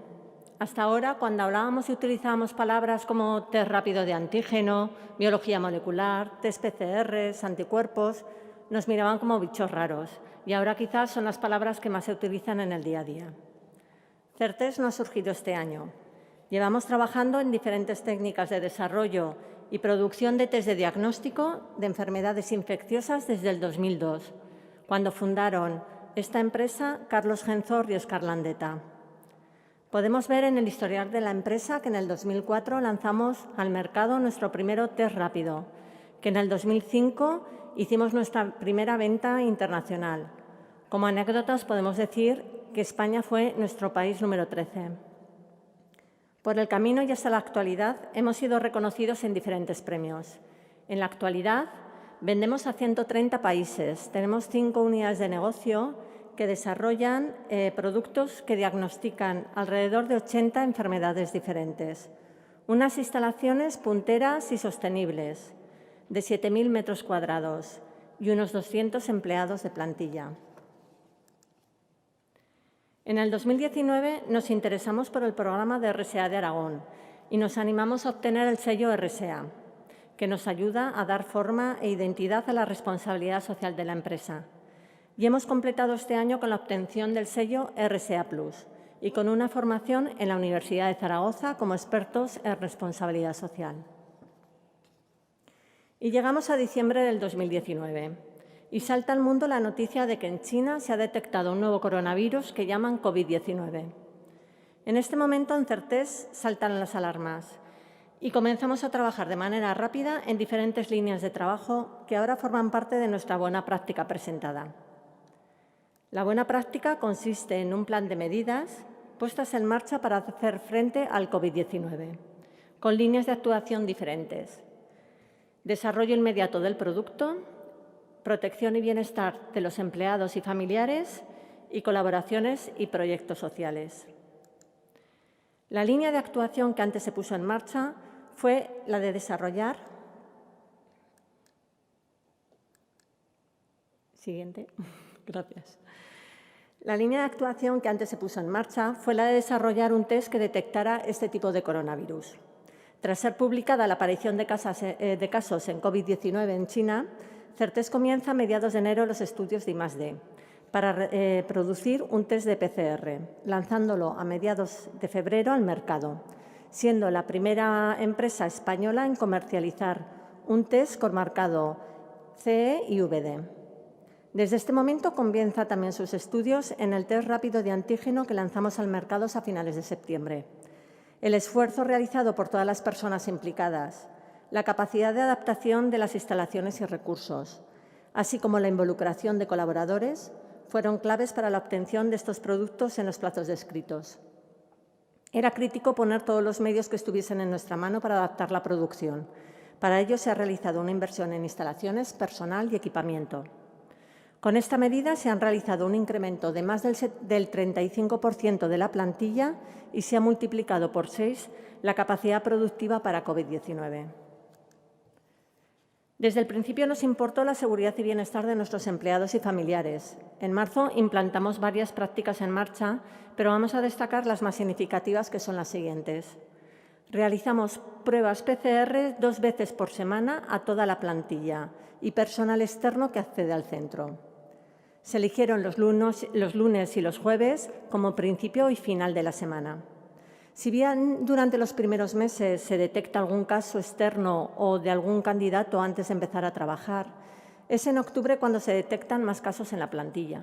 Hasta ahora, cuando hablábamos y utilizábamos palabras como test rápido de antígeno, biología molecular, test PCR, anticuerpos, nos miraban como bichos raros y ahora quizás son las palabras que más se utilizan en el día a día. Certés no ha surgido este año. Llevamos trabajando en diferentes técnicas de desarrollo y producción de test de diagnóstico de enfermedades infecciosas desde el 2002, cuando fundaron esta empresa Carlos Genzor y Óscar Landeta. Podemos ver en el historial de la empresa que en el 2004 lanzamos al mercado nuestro primero test rápido, que en el 2005 hicimos nuestra primera venta internacional. Como anécdotas podemos decir que España fue nuestro país número 13. Por el camino y hasta la actualidad hemos sido reconocidos en diferentes premios. En la actualidad vendemos a 130 países, tenemos 5 unidades de negocio que desarrollan productos que diagnostican alrededor de 80 enfermedades diferentes. Unas instalaciones punteras y sostenibles de 7.000 metros cuadrados y unos 200 empleados de plantilla. En el 2019 nos interesamos por el programa de RSA de Aragón y nos animamos a obtener el sello RSA, que nos ayuda a dar forma e identidad a la responsabilidad social de la empresa. Y hemos completado este año con la obtención del sello RSA Plus y con una formación en la Universidad de Zaragoza como expertos en responsabilidad social. Y llegamos a diciembre del 2019. Y salta al mundo la noticia de que en China se ha detectado un nuevo coronavirus que llaman COVID-19. En este momento en Certés saltan las alarmas y comenzamos a trabajar de manera rápida en diferentes líneas de trabajo que ahora forman parte de nuestra buena práctica presentada. La buena práctica consiste en un plan de medidas puestas en marcha para hacer frente al COVID-19, con líneas de actuación diferentes. Desarrollo inmediato del producto, protección y bienestar de los empleados y familiares y colaboraciones y proyectos sociales. La línea de actuación que antes se puso en marcha fue la de desarrollar. Siguiente. Gracias. La línea de actuación que antes se puso en marcha fue la de desarrollar un test que detectara este tipo de coronavirus. Tras ser publicada la aparición de casos en COVID-19 en China, Certés comienza a mediados de enero los estudios de I+D para producir un test de PCR, lanzándolo a mediados de febrero al mercado, siendo la primera empresa española en comercializar un test con marcado CE y VD. Desde este momento comienza también sus estudios en el test rápido de antígeno que lanzamos al mercado a finales de septiembre. El esfuerzo realizado por todas las personas implicadas, la capacidad de adaptación de las instalaciones y recursos, así como la involucración de colaboradores, fueron claves para la obtención de estos productos en los plazos descritos. Era crítico poner todos los medios que estuviesen en nuestra mano para adaptar la producción. Para ello se ha realizado una inversión en instalaciones, personal y equipamiento. Con esta medida se han realizado un incremento de más del 35% de la plantilla y se ha multiplicado por 6 la capacidad productiva para COVID-19. Desde el principio nos importó la seguridad y bienestar de nuestros empleados y familiares. En marzo implantamos varias prácticas en marcha, pero vamos a destacar las más significativas, que son las siguientes. Realizamos pruebas PCR 2 veces por semana a toda la plantilla y personal externo que accede al centro. Se eligieron los lunes y los jueves como principio y final de la semana. Si bien durante los primeros meses se detecta algún caso externo o de algún candidato antes de empezar a trabajar, es en octubre cuando se detectan más casos en la plantilla.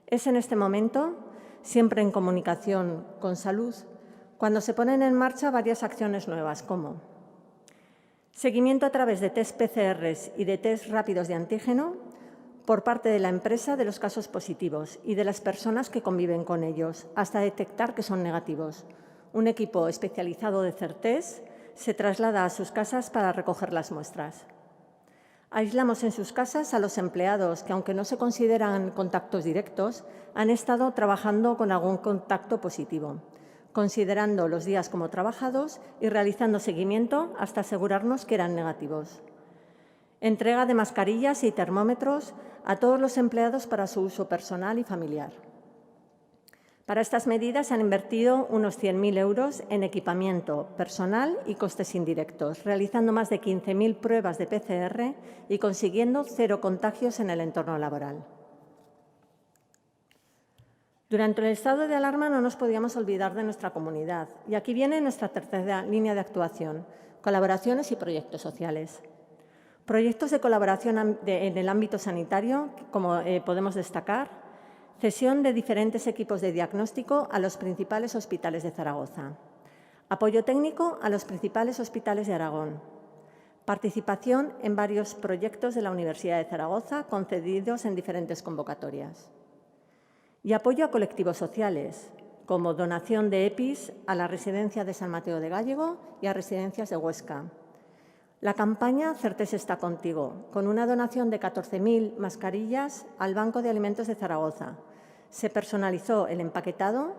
Es en este momento, siempre en comunicación con salud, cuando se ponen en marcha varias acciones nuevas, como seguimiento a través de test PCRs y de test rápidos de antígeno por parte de la empresa de los casos positivos y de las personas que conviven con ellos, hasta detectar que son negativos. Un equipo especializado de Certest se traslada a sus casas para recoger las muestras. Aislamos en sus casas a los empleados que, aunque no se consideran contactos directos, han estado trabajando con algún contacto positivo, considerando los días como trabajados y realizando seguimiento hasta asegurarnos que eran negativos. Entrega de mascarillas y termómetros a todos los empleados para su uso personal y familiar. Para estas medidas se han invertido unos 100.000 euros en equipamiento, personal y costes indirectos, realizando más de 15.000 pruebas de PCR y consiguiendo 0 contagios en el entorno laboral. Durante el estado de alarma no nos podíamos olvidar de nuestra comunidad y aquí viene nuestra tercera línea de actuación, colaboraciones y proyectos sociales. Proyectos de colaboración en el ámbito sanitario, como podemos destacar, cesión de diferentes equipos de diagnóstico a los principales hospitales de Zaragoza, apoyo técnico a los principales hospitales de Aragón, participación en varios proyectos de la Universidad de Zaragoza concedidos en diferentes convocatorias y apoyo a colectivos sociales, como donación de EPIs a la Residencia de San Mateo de Gállego y a residencias de Huesca. La campaña Certest está contigo, con una donación de 14.000 mascarillas al Banco de Alimentos de Zaragoza. Se personalizó el empaquetado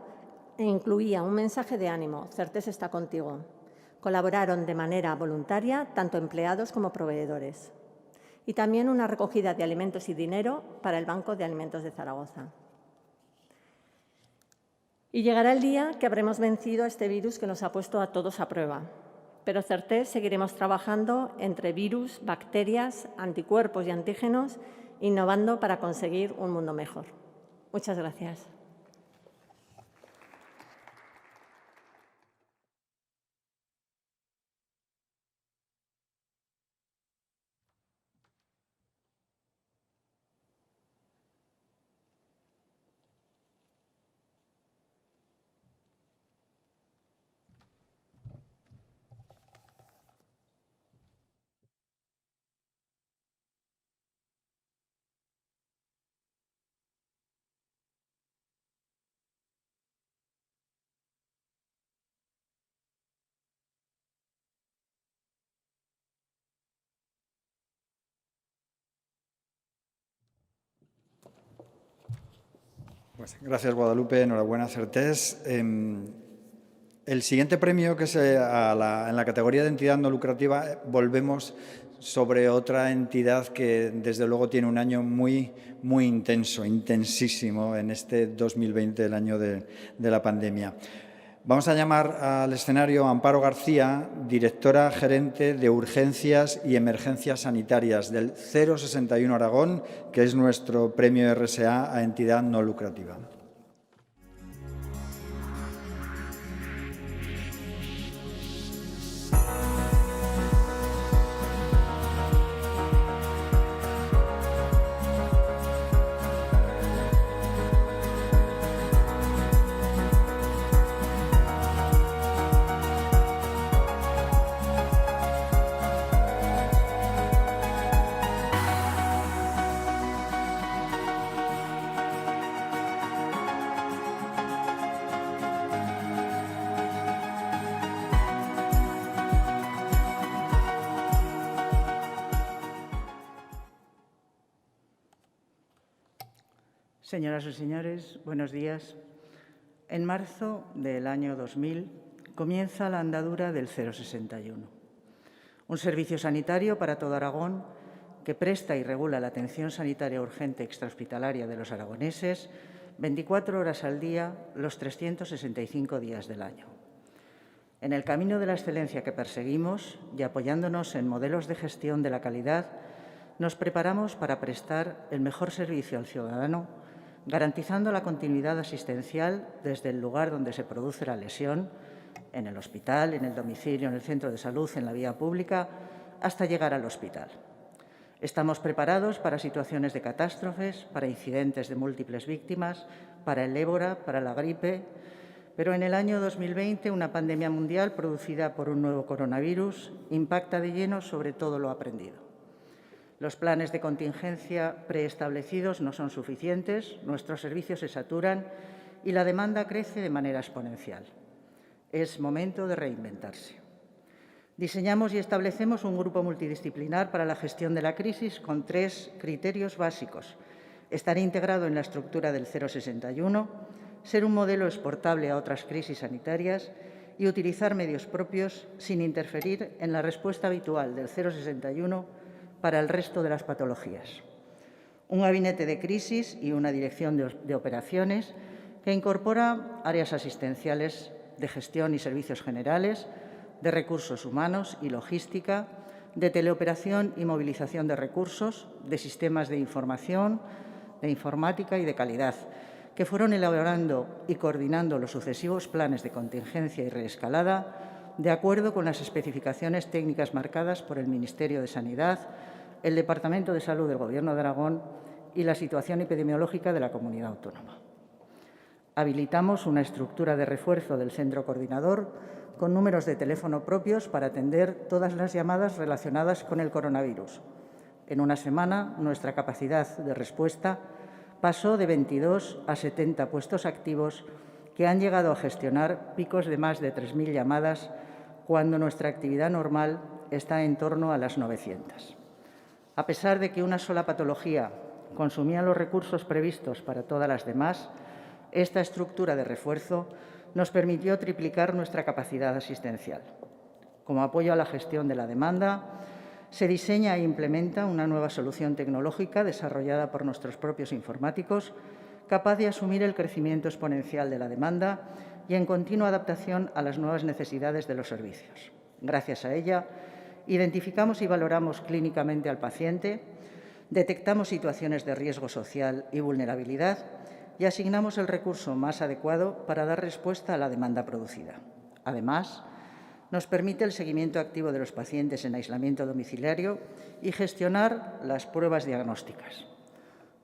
e incluía un mensaje de ánimo, Certest está contigo. Colaboraron de manera voluntaria tanto empleados como proveedores. Y también una recogida de alimentos y dinero para el Banco de Alimentos de Zaragoza. Y llegará el día que habremos vencido a este virus que nos ha puesto a todos a prueba. Pero Certest seguiremos trabajando entre virus, bacterias, anticuerpos y antígenos, innovando para conseguir un mundo mejor. Muchas gracias. Pues gracias, Guadalupe. Enhorabuena, Certest. El siguiente premio, que es en la categoría de entidad no lucrativa, volvemos sobre otra entidad que, desde luego, tiene un año muy intenso, intensísimo en este 2020, el año de la pandemia. Vamos a llamar al escenario a Amparo García, directora gerente de Urgencias y Emergencias Sanitarias del 061 Aragón, que es nuestro premio RSA a entidad no lucrativa. Señoras y señores, buenos días. En marzo del año 2000 comienza la andadura del 061, un servicio sanitario para todo Aragón que presta y regula la atención sanitaria urgente extrahospitalaria de los aragoneses 24 horas al día, los 365 días del año. En el camino de la excelencia que perseguimos y apoyándonos en modelos de gestión de la calidad, nos preparamos para prestar el mejor servicio al ciudadano, garantizando la continuidad asistencial desde el lugar donde se produce la lesión, en el hospital, en el domicilio, en el centro de salud, en la vía pública, hasta llegar al hospital. Estamos preparados para situaciones de catástrofes, para incidentes de múltiples víctimas, para el ébola, para la gripe, pero en el año 2020 una pandemia mundial producida por un nuevo coronavirus impacta de lleno sobre todo lo aprendido. Los planes de contingencia preestablecidos no son suficientes, nuestros servicios se saturan y la demanda crece de manera exponencial. Es momento de reinventarse. Diseñamos y establecemos un grupo multidisciplinar para la gestión de la crisis con 3 criterios básicos: estar integrado en la estructura del 061, ser un modelo exportable a otras crisis sanitarias y utilizar medios propios sin interferir en la respuesta habitual del 061 para el resto de las patologías. Un gabinete de crisis y una dirección de operaciones que incorpora áreas asistenciales, de gestión y servicios generales, de recursos humanos y logística, de teleoperación y movilización de recursos, de sistemas de información, de informática y de calidad, que fueron elaborando y coordinando los sucesivos planes de contingencia y reescalada de acuerdo con las especificaciones técnicas marcadas por el Ministerio de Sanidad, el Departamento de Salud del Gobierno de Aragón y la situación epidemiológica de la comunidad autónoma. Habilitamos una estructura de refuerzo del centro coordinador con números de teléfono propios para atender todas las llamadas relacionadas con el coronavirus. En una semana, nuestra capacidad de respuesta pasó de 22 a 70 puestos activos que han llegado a gestionar picos de más de 3.000 llamadas cuando nuestra actividad normal está en torno a las 900. A pesar de que una sola patología consumía los recursos previstos para todas las demás, esta estructura de refuerzo nos permitió triplicar nuestra capacidad asistencial. Como apoyo a la gestión de la demanda, se diseña e implementa una nueva solución tecnológica desarrollada por nuestros propios informáticos, capaz de asumir el crecimiento exponencial de la demanda y en continua adaptación a las nuevas necesidades de los servicios. Gracias a ella, identificamos y valoramos clínicamente al paciente, detectamos situaciones de riesgo social y vulnerabilidad y asignamos el recurso más adecuado para dar respuesta a la demanda producida. Además, nos permite el seguimiento activo de los pacientes en aislamiento domiciliario y gestionar las pruebas diagnósticas.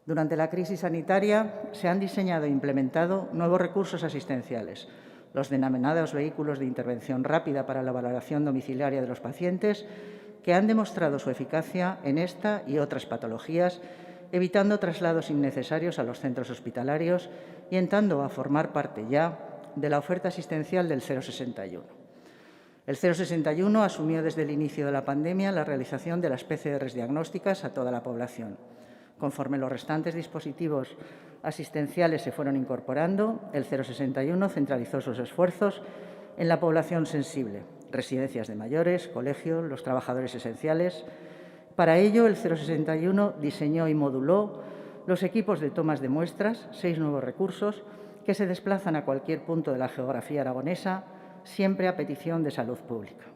Durante la crisis sanitaria se han diseñado e implementado nuevos recursos asistenciales, los denominados vehículos de intervención rápida para la valoración domiciliaria de los pacientes, que han demostrado su eficacia en esta y otras patologías, evitando traslados innecesarios a los centros hospitalarios y entrando a formar parte ya de la oferta asistencial del 061. El 061 asumió desde el inicio de la pandemia la realización de las PCRs diagnósticas a toda la población. Conforme los restantes dispositivos asistenciales se fueron incorporando, el 061 centralizó sus esfuerzos en la población sensible, residencias de mayores, colegios, los trabajadores esenciales. Para ello, el 061 diseñó y moduló los equipos de tomas de muestras, 6 nuevos recursos que se desplazan a cualquier punto de la geografía aragonesa, siempre a petición de salud pública.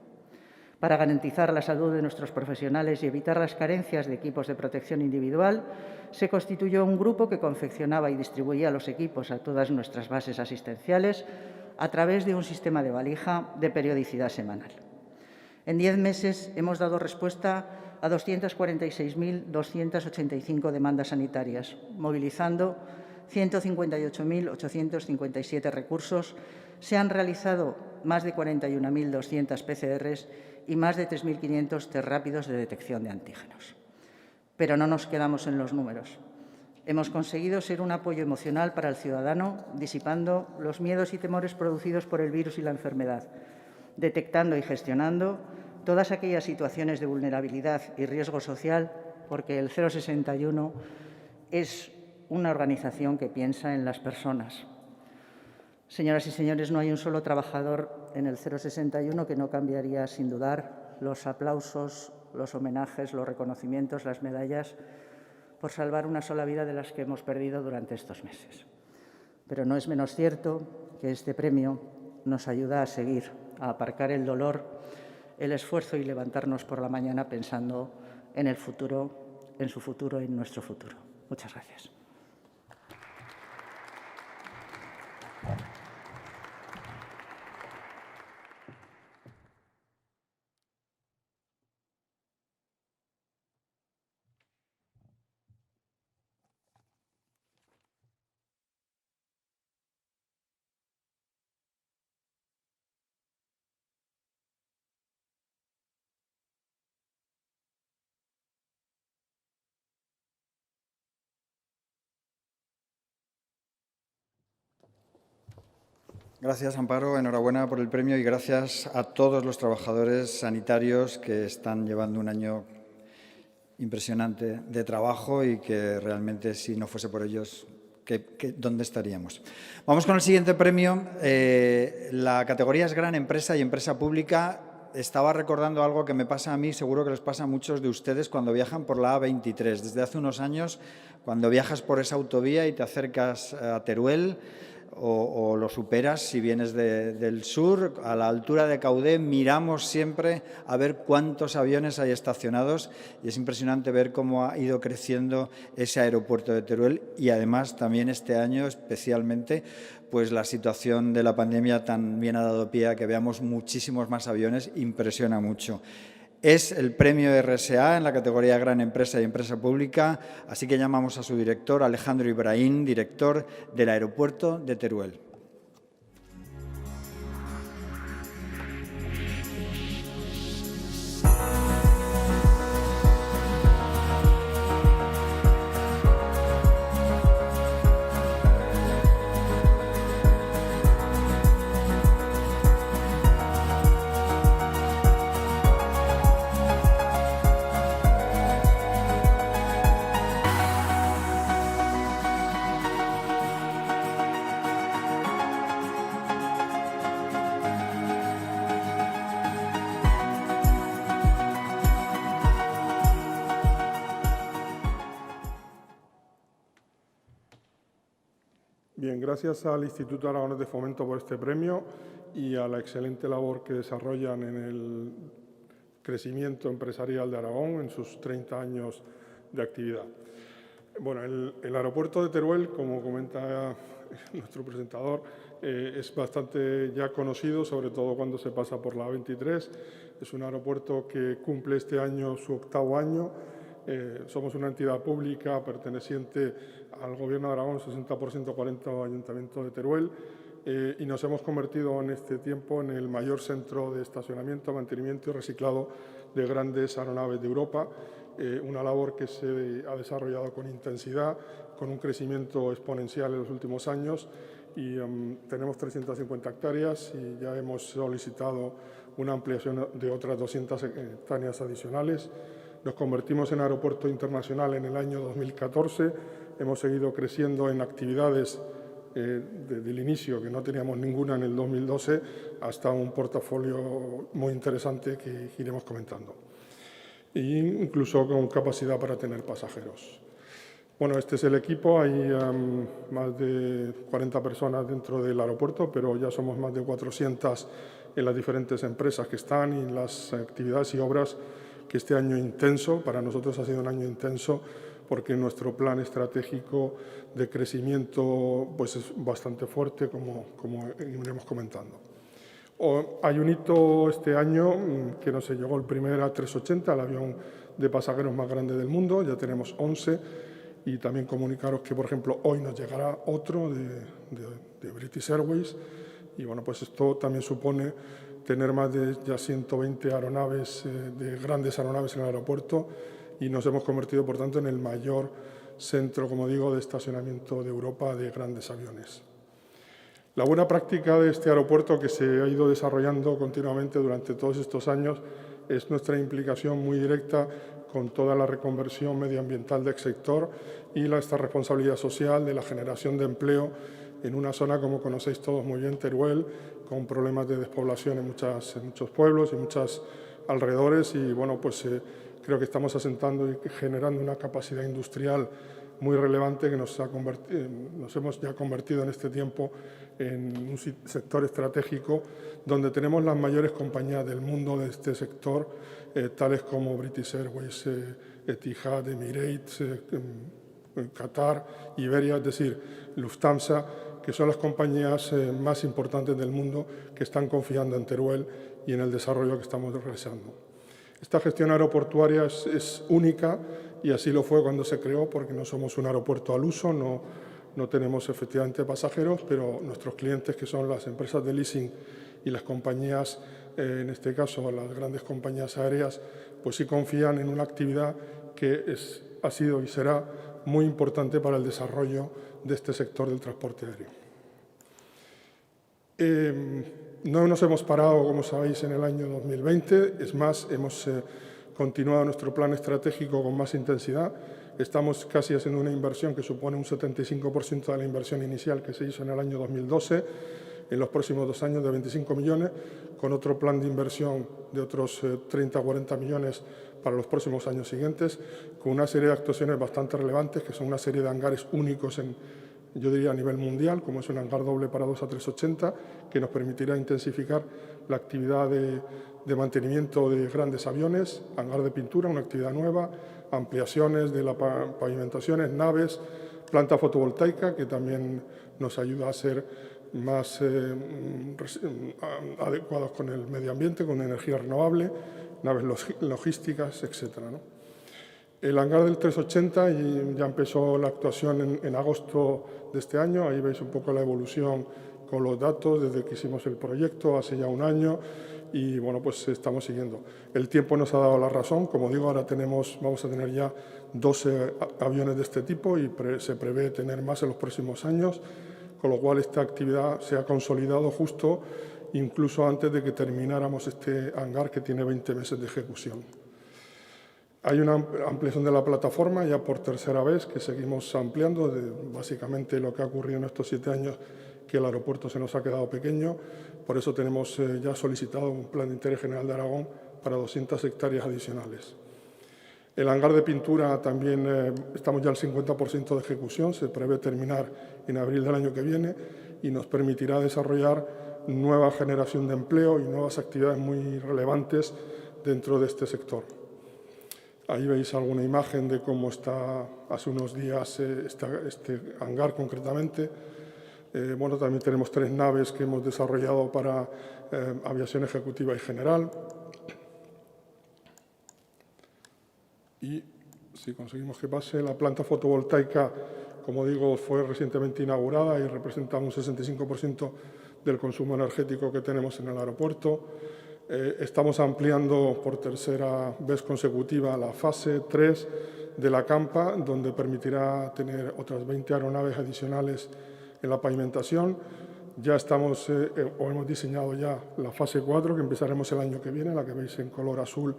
Para garantizar la salud de nuestros profesionales y evitar las carencias de equipos de protección individual, se constituyó un grupo que confeccionaba y distribuía los equipos a todas nuestras bases asistenciales a través de un sistema de valija de periodicidad semanal. En 10 meses hemos dado respuesta a 246.285 demandas sanitarias, movilizando 158.857 recursos. Se han realizado más de 41.200 PCRs y más de 3.500 test rápidos de detección de antígenos. Pero no nos quedamos en los números. Hemos conseguido ser un apoyo emocional para el ciudadano, disipando los miedos y temores producidos por el virus y la enfermedad, detectando y gestionando todas aquellas situaciones de vulnerabilidad y riesgo social, porque el 061 es una organización que piensa en las personas. Señoras y señores, no hay un solo trabajador en el 061 que no cambiaría, sin dudar, los aplausos, los homenajes, los reconocimientos, las medallas, por salvar una sola vida de las que hemos perdido durante estos meses. Pero no es menos cierto que este premio nos ayuda a seguir, a aparcar el dolor, el esfuerzo y levantarnos por la mañana pensando en el futuro, en su futuro, en nuestro futuro. Muchas gracias. Gracias, Amparo. Enhorabuena por el premio y gracias a todos los trabajadores sanitarios que están llevando un año impresionante de trabajo y que realmente, si no fuese por ellos, ¿dónde estaríamos? Vamos con el siguiente premio. La categoría es Gran Empresa y Empresa Pública. Estaba recordando algo que me pasa a mí, seguro que les pasa a muchos de ustedes cuando viajan por la A23. Desde hace unos años, cuando viajas por esa autovía y te acercas a Teruel, o lo superas si vienes del sur, a la altura de Caudé, miramos siempre a ver cuántos aviones hay estacionados y es impresionante ver cómo ha ido creciendo ese aeropuerto de Teruel y además también este año especialmente pues la situación de la pandemia también ha dado pie a que veamos muchísimos más aviones, impresiona mucho. Es el premio RSA en la categoría Gran Empresa y Empresa Pública, así que llamamos a su director, Alejandro Ibrahim, director del aeropuerto de Teruel. Bien, gracias al Instituto Aragonés de Fomento por este premio y a la excelente labor que desarrollan en el crecimiento empresarial de Aragón en sus 30 años de actividad. Bueno, el aeropuerto de Teruel, como comenta nuestro presentador, es bastante ya conocido, sobre todo cuando se pasa por la A23. Es un aeropuerto que cumple este año su 8º año. Somos una entidad pública perteneciente al Gobierno de Aragón, 60%, 40% Ayuntamiento de Teruel, y nos hemos convertido en este tiempo en el mayor centro de estacionamiento, mantenimiento y reciclado de grandes aeronaves de Europa, una labor que se ha desarrollado con intensidad, con un crecimiento exponencial en los últimos años y tenemos 350 hectáreas y ya hemos solicitado una ampliación de otras 200 hectáreas adicionales. Nos convertimos en aeropuerto internacional en el año 2014, hemos seguido creciendo en actividades desde el inicio, que no teníamos ninguna en el 2012, hasta un portafolio muy interesante que iremos comentando, e incluso con capacidad para tener pasajeros. Bueno, este es el equipo, hay más de 40 personas dentro del aeropuerto, pero ya somos más de 400 en las diferentes empresas que están y en las actividades y obras que este año intenso, para nosotros ha sido un año intenso porque nuestro plan estratégico de crecimiento pues es bastante fuerte, como iremos comentando. Hay un hito este año que nos llegó el primer A380, el avión de pasajeros más grande del mundo, ya tenemos 11 y también comunicaros que, por ejemplo, hoy nos llegará otro de British Airways y bueno, pues esto también supone tener más de ya 120 aeronaves, de grandes aeronaves en el aeropuerto y nos hemos convertido, por tanto, en el mayor centro, como digo, de estacionamiento de Europa de grandes aviones. La buena práctica de este aeropuerto que se ha ido desarrollando continuamente durante todos estos años es nuestra implicación muy directa con toda la reconversión medioambiental del sector y esta responsabilidad social de la generación de empleo en una zona, como conocéis todos muy bien, Teruel, con problemas de despoblación en muchos pueblos y muchos alrededores. Y bueno, pues creo que estamos asentando y generando una capacidad industrial muy relevante que nos hemos ya convertido en este tiempo en un sector estratégico donde tenemos las mayores compañías del mundo de este sector, tales como British Airways, Etihad, Emirates, Qatar, Iberia, es decir, Lufthansa, que son las compañías más importantes del mundo que están confiando en Teruel y en el desarrollo que estamos realizando. Esta gestión aeroportuaria es única y así lo fue cuando se creó, porque no somos un aeropuerto al uso, no tenemos efectivamente pasajeros, pero nuestros clientes, que son las empresas de leasing y las compañías, en este caso las grandes compañías aéreas, pues sí confían en una actividad que ha sido y será muy importante para el desarrollo de este sector del transporte aéreo. No nos hemos parado, como sabéis, en el año 2020. Es más, hemos continuado nuestro plan estratégico con más intensidad. Estamos casi haciendo una inversión que supone un 75% de la inversión inicial que se hizo en el año 2012, en los próximos 2 años de 25 millones, con otro plan de inversión de otros 30 o 40 millones para los próximos años siguientes, con una serie de actuaciones bastante relevantes, que son una serie de hangares únicos yo diría a nivel mundial, como es un hangar doble para 2 A380, que nos permitirá intensificar la actividad de mantenimiento de grandes aviones, hangar de pintura, una actividad nueva, ampliaciones de las pavimentaciones, naves, planta fotovoltaica, que también nos ayuda a ser más adecuados con el medio ambiente, con energía renovable, naves logísticas, etcétera, ¿no? El hangar del 380 ya empezó la actuación en agosto de este año. Ahí veis un poco la evolución con los datos desde que hicimos el proyecto hace ya 1 año y bueno, pues estamos siguiendo. El tiempo nos ha dado la razón. Como digo, ahora vamos a tener ya 12 aviones de este tipo y se prevé tener más en los próximos años, con lo cual esta actividad se ha consolidado justo incluso antes de que termináramos este hangar, que tiene 20 meses de ejecución. Hay una ampliación de la plataforma ya por 3ª vez, que seguimos ampliando. Básicamente lo que ha ocurrido en estos 7 años, que el aeropuerto se nos ha quedado pequeño. Por eso tenemos ya solicitado un plan de interés general de Aragón para 200 hectáreas adicionales. El hangar de pintura también estamos ya al 50% de ejecución. Se prevé terminar en abril del año que viene y nos permitirá desarrollar nueva generación de empleo y nuevas actividades muy relevantes dentro de este sector. Ahí veis alguna imagen de cómo está hace unos días este hangar concretamente. Bueno, también tenemos 3 naves que hemos desarrollado para aviación ejecutiva y general. Y si conseguimos que pase, la planta fotovoltaica, como digo, fue recientemente inaugurada y representa un 65% del consumo energético que tenemos en el aeropuerto. Estamos ampliando por 3ª vez consecutiva la fase 3 de la campa, donde permitirá tener otras 20 aeronaves adicionales en la pavimentación. Ya estamos, o hemos diseñado ya la fase 4, que empezaremos el año que viene, la que veis en color azul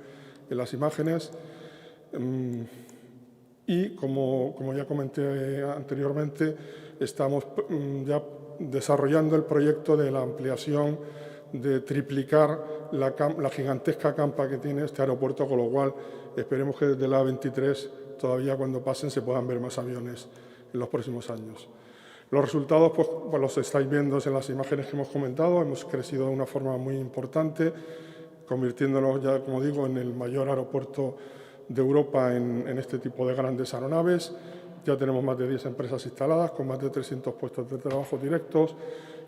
en las imágenes. Y como ya comenté anteriormente, estamos ya desarrollando el proyecto de la ampliación de triplicar la gigantesca campa que tiene este aeropuerto, con lo cual esperemos que desde la A23, todavía cuando pasen, se puedan ver más aviones en los próximos años. Los resultados pues los estáis viendo en las imágenes que hemos comentado. Hemos crecido de una forma muy importante, convirtiéndonos ya, como digo, en el mayor aeropuerto de Europa en este tipo de grandes aeronaves. Ya tenemos más de 10 empresas instaladas, con más de 300 puestos de trabajo directos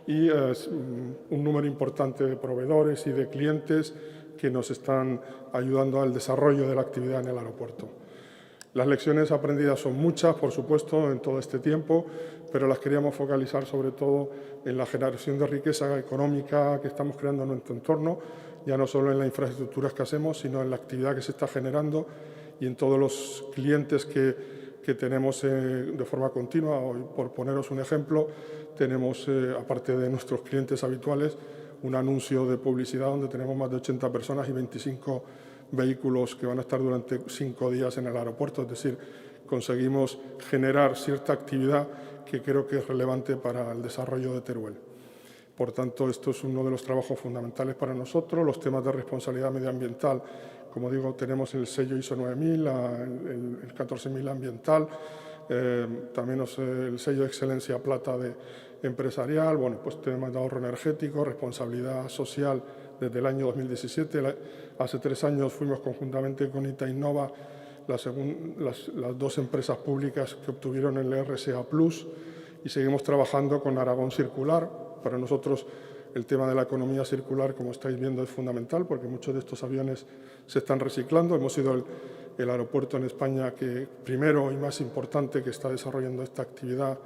y un número importante de proveedores y de clientes que nos están ayudando al desarrollo de la actividad en el aeropuerto. Las lecciones aprendidas son muchas, por supuesto, en todo este tiempo, pero las queríamos focalizar sobre todo en la generación de riqueza económica que estamos creando en nuestro entorno, ya no solo en las infraestructuras que hacemos, sino en la actividad que se está generando y en todos los clientes que tenemos de forma continua. Hoy, por poneros un ejemplo, tenemos, aparte de nuestros clientes habituales, un anuncio de publicidad donde tenemos más de 80 personas y 25 vehículos que van a estar durante 5 días en el aeropuerto. Es decir, conseguimos generar cierta actividad que creo que es relevante para el desarrollo de Teruel. Por tanto, esto es uno de los trabajos fundamentales para nosotros. Los temas de responsabilidad medioambiental, como digo, tenemos el sello ISO 9000, el 14000 ambiental, también el sello de excelencia plata de empresarial, bueno, pues temas de ahorro energético, responsabilidad social desde el año 2017. Hace 3 años fuimos conjuntamente con ITA Innova las 2 empresas públicas que obtuvieron el RSA Plus, y seguimos trabajando con Aragón Circular. Para nosotros el tema de la economía circular, como estáis viendo, es fundamental porque muchos de estos aviones se están reciclando. Hemos sido el aeropuerto en España que primero y más importante que está desarrollando esta actividad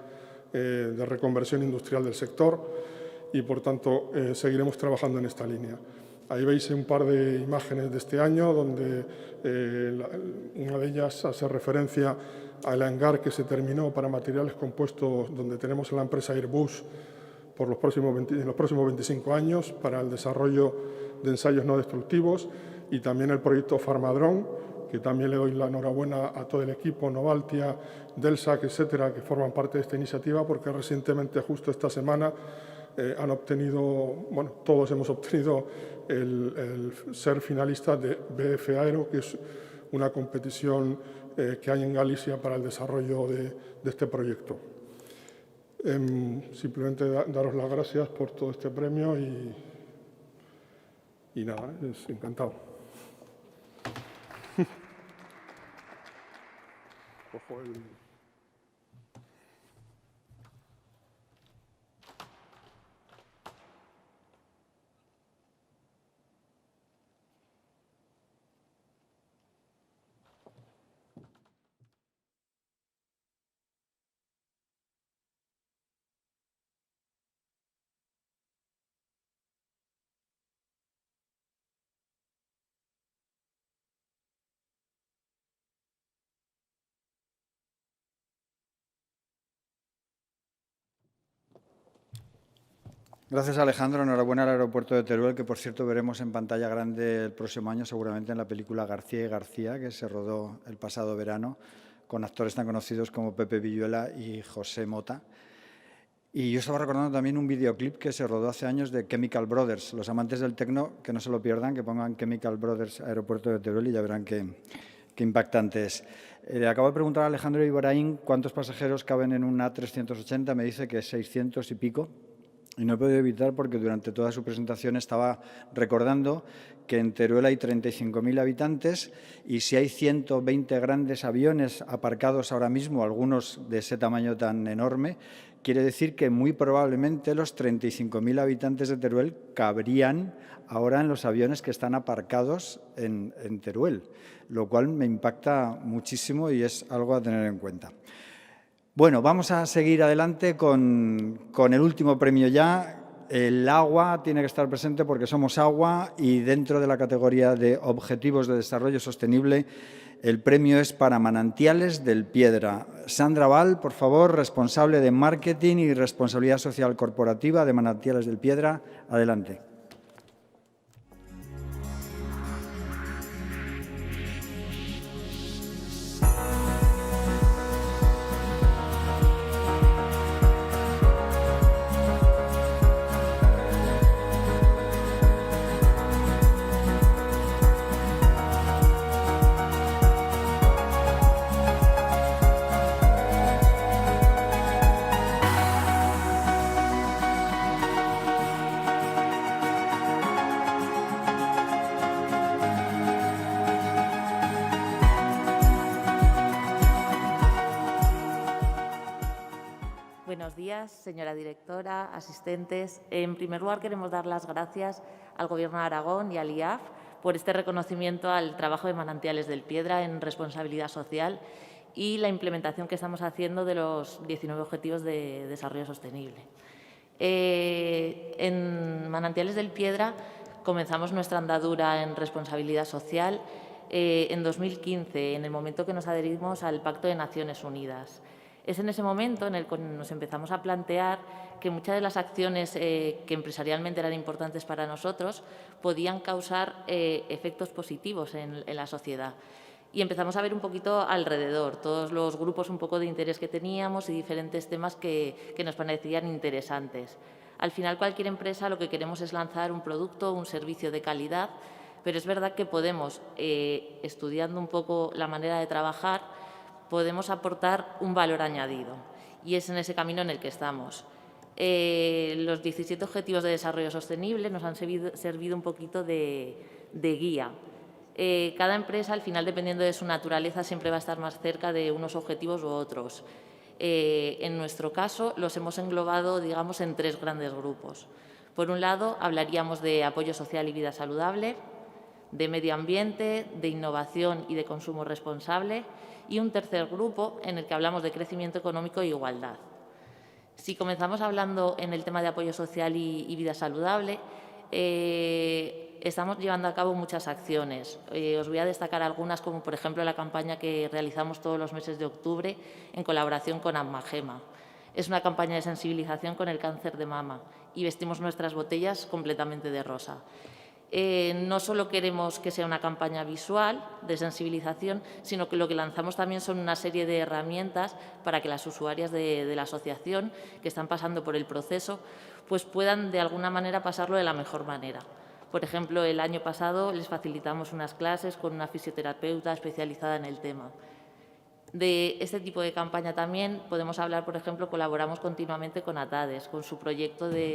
de reconversión industrial del sector, y por tanto seguiremos trabajando en esta línea. Ahí veis un par de imágenes de este año donde una de ellas hace referencia al hangar que se terminó para materiales compuestos, donde tenemos a la empresa Airbus en los próximos 25 años para el desarrollo de ensayos no destructivos, y también el proyecto Farmadrón, que también le doy la enhorabuena a todo el equipo, Novaltia, Delsac, etcétera, que forman parte de esta iniciativa, porque recientemente, justo esta semana, han obtenido, bueno, todos hemos obtenido el ser finalistas de BF Aero, que es una competición que hay en Galicia para el desarrollo de este proyecto. Simplemente daros las gracias por todo este premio y nada, es encantado. Cojo el... Gracias, Alejandro. Enhorabuena al aeropuerto de Teruel, que por cierto veremos en pantalla grande el próximo año, seguramente en la película García y García, que se rodó el pasado verano, con actores tan conocidos como Pepe Villuela y José Mota. Y yo estaba recordando también un videoclip que se rodó hace años de Chemical Brothers. Los amantes del techno, que no se lo pierdan, que pongan Chemical Brothers Aeropuerto de Teruel y ya verán qué impactante es. Le acabo de preguntar a Alejandro Ibrahim cuántos pasajeros caben en un A380. Me dice que 600 y pico. Y no he podido evitar, porque durante toda su presentación estaba recordando que en Teruel hay 35.000 habitantes y si hay 120 grandes aviones aparcados ahora mismo, algunos de ese tamaño tan enorme, quiere decir que muy probablemente los 35.000 habitantes de Teruel cabrían ahora en los aviones que están aparcados en Teruel, lo cual me impacta muchísimo y es algo a tener en cuenta. Bueno, vamos a seguir adelante con el último premio ya. El agua tiene que estar presente porque somos agua, y dentro de la categoría de Objetivos de Desarrollo Sostenible, el premio es para Manantiales del Piedra. Sandra Val, por favor, responsable de Marketing y Responsabilidad Social Corporativa de Manantiales del Piedra. Adelante. Buenos días, señora directora, asistentes. En primer lugar, queremos dar las gracias al Gobierno de Aragón y al IAF por este reconocimiento al trabajo de Manantiales del Piedra en responsabilidad social y la implementación que estamos haciendo de los 19 Objetivos de Desarrollo Sostenible. En Manantiales del Piedra comenzamos nuestra andadura en responsabilidad social en 2015, en el momento que nos adherimos al Pacto de Naciones Unidas. Es en ese momento en el que nos empezamos a plantear que muchas de las acciones que empresarialmente eran importantes para nosotros podían causar efectos positivos en la sociedad. Y empezamos a ver un poquito alrededor, todos los grupos un poco de interés que teníamos y diferentes temas que nos parecían interesantes. Al final, cualquier empresa lo que queremos es lanzar un producto, un servicio de calidad, pero es verdad que podemos, estudiando un poco la manera de trabajar, podemos aportar un valor añadido. Y es en ese camino en el que estamos. Los 17 Objetivos de Desarrollo Sostenible nos han servido un poquito de guía. Cada empresa, al final, dependiendo de su naturaleza, siempre va a estar más cerca de unos objetivos u otros. En nuestro caso, los hemos englobado, digamos, en 3 grandes grupos. Por un lado, hablaríamos de apoyo social y vida saludable, de medio ambiente, de innovación y de consumo responsable, y un tercer grupo en el que hablamos de crecimiento económico e igualdad. Si comenzamos hablando en el tema de apoyo social y vida saludable, estamos llevando a cabo muchas acciones. Os voy a destacar algunas, como por ejemplo la campaña que realizamos todos los meses de octubre en colaboración con Ammagema. Es una campaña de sensibilización con el cáncer de mama y vestimos nuestras botellas completamente de rosa. No solo queremos que sea una campaña visual de sensibilización, sino que lo que lanzamos también son una serie de herramientas para que las usuarias de la asociación que están pasando por el proceso pues puedan de alguna manera pasarlo de la mejor manera. Por ejemplo, el año pasado les facilitamos unas clases con una fisioterapeuta especializada en el tema. De este tipo de campaña también podemos hablar, por ejemplo, colaboramos continuamente con ATADES, con su proyecto del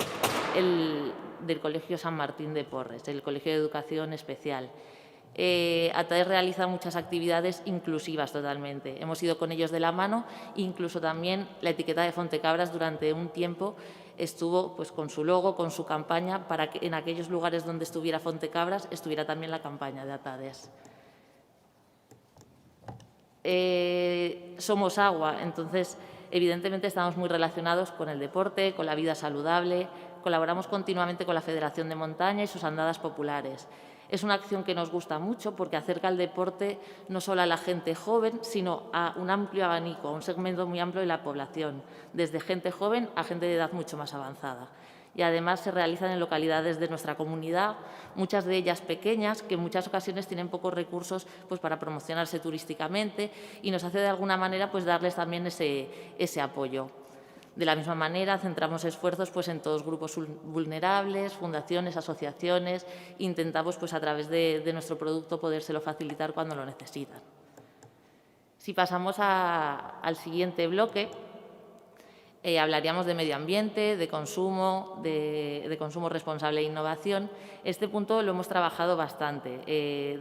Colegio San Martín de Porres, el Colegio de Educación Especial. ATADES realiza muchas actividades inclusivas totalmente. Hemos ido con ellos de la mano, incluso también la etiqueta de Fontecabras durante un tiempo estuvo pues, con su logo, con su campaña, para que en aquellos lugares donde estuviera Fontecabras estuviera también la campaña de ATADES. Somos agua, entonces evidentemente estamos muy relacionados con el deporte, con la vida saludable, colaboramos continuamente con la Federación de Montaña y sus andadas populares. Es una acción que nos gusta mucho porque acerca el deporte no solo a la gente joven, sino a un amplio abanico, a un segmento muy amplio de la población, desde gente joven a gente de edad mucho más avanzada. Y además se realizan en localidades de nuestra comunidad, muchas de ellas pequeñas, que en muchas ocasiones tienen pocos recursos pues, para promocionarse turísticamente y nos hace de alguna manera pues, darles también ese apoyo. De la misma manera, centramos esfuerzos pues, en todos grupos vulnerables, fundaciones, asociaciones, intentamos pues, a través de nuestro producto podérselo facilitar cuando lo necesitan. Si pasamos al siguiente bloque, hablaríamos de medio ambiente, de consumo responsable e innovación. Este punto lo hemos trabajado bastante,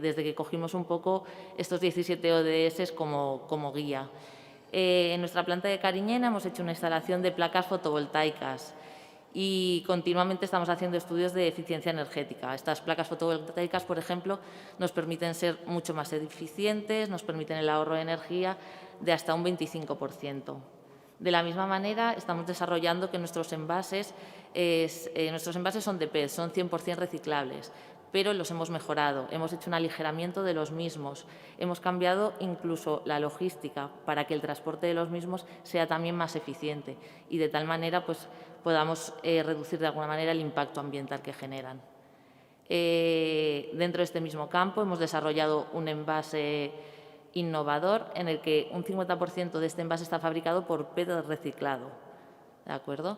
desde que cogimos un poco estos 17 ODS como guía. En nuestra planta de Cariñena hemos hecho una instalación de placas fotovoltaicas y continuamente estamos haciendo estudios de eficiencia energética. Estas placas fotovoltaicas, por ejemplo, nos permiten ser mucho más eficientes, nos permiten el ahorro de energía de hasta un 25%. De la misma manera, estamos desarrollando que nuestros envases son de PET, son 100% reciclables, pero los hemos mejorado, hemos hecho un aligeramiento de los mismos, hemos cambiado incluso la logística para que el transporte de los mismos sea también más eficiente y de tal manera pues, podamos reducir de alguna manera el impacto ambiental que generan. Dentro de este mismo campo hemos desarrollado un envase innovador en el que un 50% de este envase está fabricado por PET reciclado, ¿de acuerdo?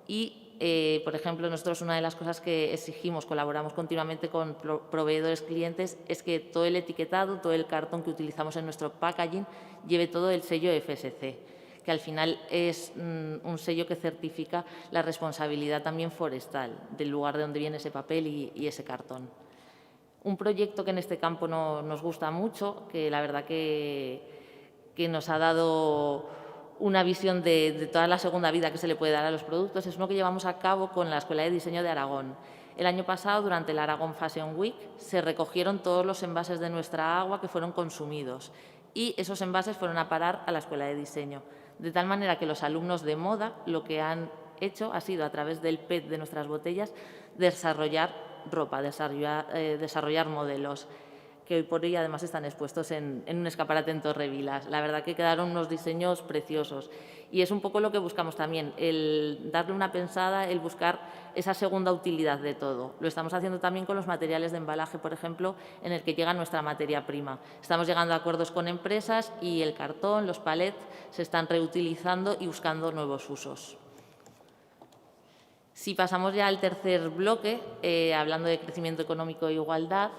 Y, por ejemplo, nosotros una de las cosas que exigimos, colaboramos continuamente con proveedores clientes, es que todo el etiquetado, todo el cartón que utilizamos en nuestro packaging lleve todo el sello FSC, que al final es un sello que certifica la responsabilidad también forestal del lugar de donde viene ese papel y ese cartón. Un proyecto que en este campo nos gusta mucho, que la verdad que nos ha dado una visión de toda la segunda vida que se le puede dar a los productos, es uno que llevamos a cabo con la Escuela de Diseño de Aragón. El año pasado, durante el Aragón Fashion Week, se recogieron todos los envases de nuestra agua que fueron consumidos y esos envases fueron a parar a la Escuela de Diseño. De tal manera que los alumnos de moda lo que han hecho ha sido, a través del PET de nuestras botellas, desarrollar ropa, desarrollar modelos. que hoy por hoy además están expuestos en un escaparate en Torrevilas. La verdad que quedaron unos diseños preciosos y es un poco lo que buscamos también, el darle una pensada, el buscar esa segunda utilidad de todo. Lo estamos haciendo también con los materiales de embalaje, por ejemplo, en el que llega nuestra materia prima. Estamos llegando a acuerdos con empresas y el cartón, los palets, se están reutilizando y buscando nuevos usos. Si pasamos ya al tercer bloque, hablando de crecimiento económico e igualdad,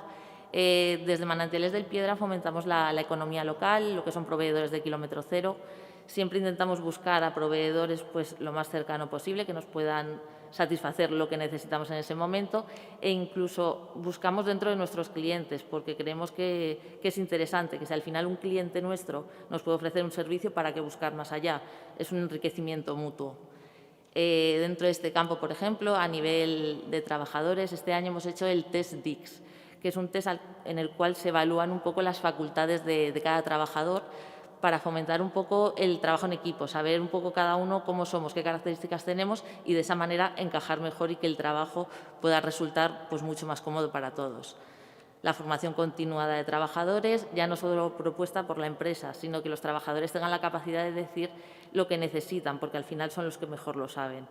desde Manantiales del Piedra fomentamos la economía local, lo que son proveedores de kilómetro cero. Siempre intentamos buscar a proveedores pues, lo más cercano posible, que nos puedan satisfacer lo que necesitamos en ese momento, e incluso buscamos dentro de nuestros clientes, porque creemos que es interesante, que si al final un cliente nuestro nos puede ofrecer un servicio, ¿para qué buscar más allá? Es un enriquecimiento mutuo. Dentro de este campo, por ejemplo, a nivel de trabajadores, este año hemos hecho el test DICS, que es un test en el cual se evalúan un poco las facultades de cada trabajador para fomentar un poco el trabajo en equipo, saber un poco cada uno cómo somos, qué características tenemos y de esa manera encajar mejor y que el trabajo pueda resultar pues, mucho más cómodo para todos. La formación continuada de trabajadores, ya no solo propuesta por la empresa, sino que los trabajadores tengan la capacidad de decir lo que necesitan, porque al final son los que mejor lo saben.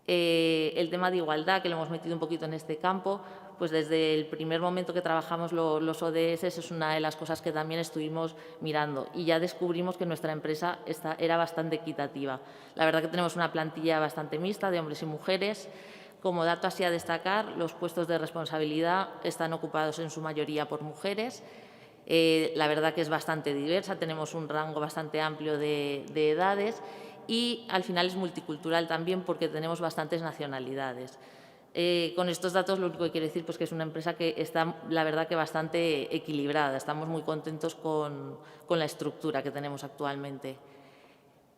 El tema de igualdad, que lo hemos metido un poquito en este campo, pues desde el primer momento que trabajamos los ODS es una de las cosas que también estuvimos mirando y ya descubrimos que nuestra empresa era bastante equitativa. La verdad que tenemos una plantilla bastante mixta de hombres y mujeres. Como dato así a destacar, los puestos de responsabilidad están ocupados en su mayoría por mujeres. La verdad que es bastante diversa, tenemos un rango bastante amplio de edades y al final es multicultural también porque tenemos bastantes nacionalidades. Con estos datos lo único que quiero decir pues que es una empresa que está, la verdad, que bastante equilibrada. Estamos muy contentos con la estructura que tenemos actualmente.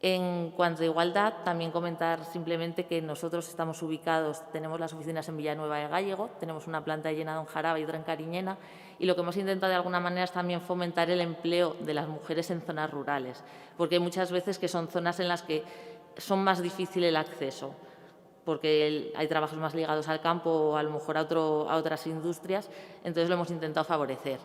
En cuanto a igualdad, también comentar simplemente que nosotros estamos ubicados, tenemos las oficinas en Villanueva de Gállego, tenemos una planta de Llenado en Jaraba y otra en Cariñena, y lo que hemos intentado de alguna manera es también fomentar el empleo de las mujeres en zonas rurales, porque hay muchas veces que son zonas en las que son más difícil el acceso, porque hay trabajos más ligados al campo o a lo mejor a otras industrias, entonces lo hemos intentado favorecer.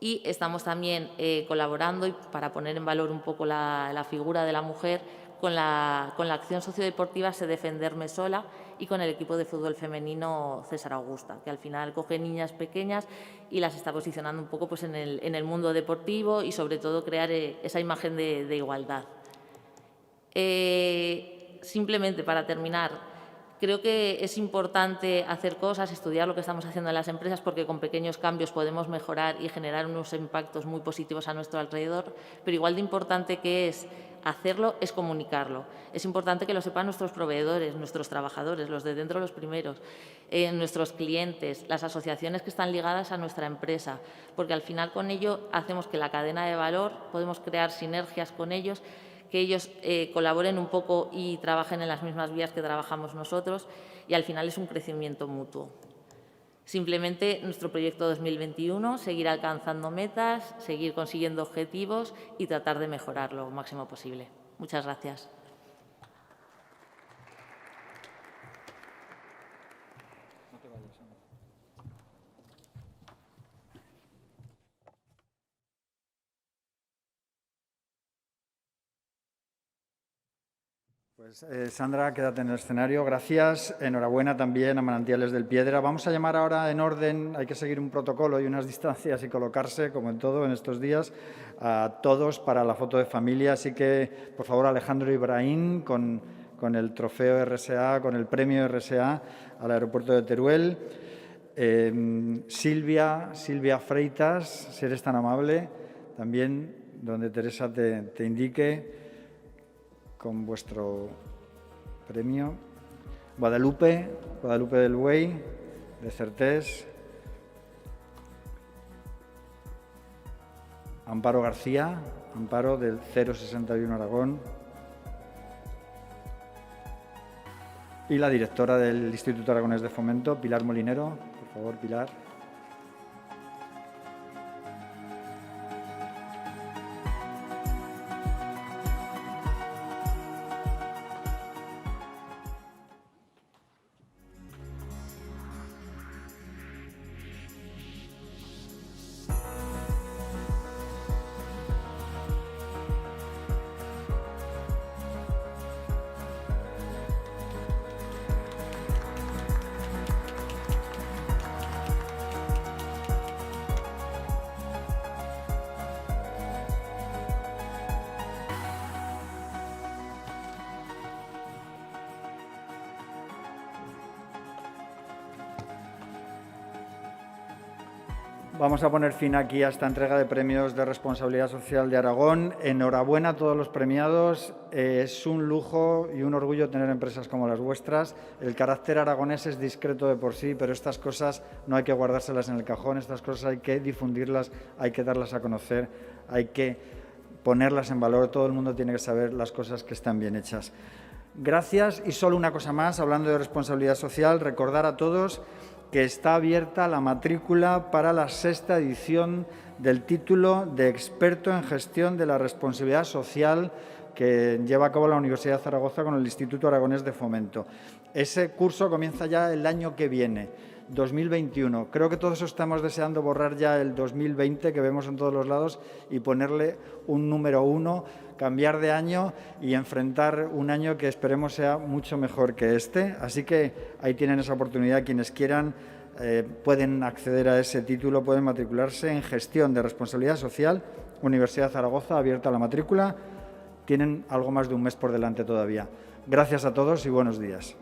Y estamos también colaborando y para poner en valor un poco la figura de la mujer con la acción sociodeportiva Sé Defenderme Sola y con el equipo de fútbol femenino César Augusta, que al final coge niñas pequeñas y las está posicionando un poco pues, en el mundo deportivo y sobre todo crear esa imagen de igualdad. Simplemente para terminar, creo que es importante hacer cosas, estudiar lo que estamos haciendo en las empresas porque con pequeños cambios podemos mejorar y generar unos impactos muy positivos a nuestro alrededor, pero igual de importante que es hacerlo es comunicarlo. Es importante que lo sepan nuestros proveedores, nuestros trabajadores, los de dentro los primeros, nuestros clientes, las asociaciones que están ligadas a nuestra empresa, porque al final con ello hacemos que la cadena de valor, podemos crear sinergias con ellos, que ellos colaboren un poco y trabajen en las mismas vías que trabajamos nosotros y al final es un crecimiento mutuo. Simplemente nuestro proyecto 2021, seguir alcanzando metas, seguir consiguiendo objetivos y tratar de mejorar lo máximo posible. Muchas gracias. Pues, Sandra, quédate en el escenario. Gracias. Enhorabuena también a Manantiales del Piedra. Vamos a llamar ahora en orden, hay que seguir un protocolo y unas distancias y colocarse, como en todo en estos días, a todos para la foto de familia. Así que, por favor, Alejandro Ibrahim con el trofeo RSA, con el premio RSA al aeropuerto de Teruel. Silvia Freitas, si eres tan amable, también donde Teresa te indique, con vuestro premio. Guadalupe del Buey, de Certés. Amparo García, Amparo del 061 Aragón. Y la directora del Instituto Aragonés de Fomento, Pilar Molinero. Por favor, Pilar. Vamos a poner fin aquí a esta entrega de premios de responsabilidad social de Aragón. Enhorabuena a todos los premiados. Es un lujo y un orgullo tener empresas como las vuestras. El carácter aragonés es discreto de por sí, pero estas cosas no hay que guardárselas en el cajón. Estas cosas hay que difundirlas, hay que darlas a conocer, hay que ponerlas en valor. Todo el mundo tiene que saber las cosas que están bien hechas. Gracias. Y solo una cosa más, hablando de responsabilidad social, recordar a todos que está abierta la matrícula para la 6ª edición del título de experto en gestión de la responsabilidad social que lleva a cabo la Universidad de Zaragoza con el Instituto Aragonés de Fomento. Ese curso comienza ya el año que viene, 2021. Creo que todos estamos deseando borrar ya el 2020 que vemos en todos los lados y ponerle un número 1, cambiar de año y enfrentar un año que esperemos sea mucho mejor que este. Así que ahí tienen esa oportunidad. Quienes quieran pueden acceder a ese título, pueden matricularse en Gestión de Responsabilidad Social, Universidad de Zaragoza, abierta la matrícula. Tienen algo más de un mes por delante todavía. Gracias a todos y buenos días.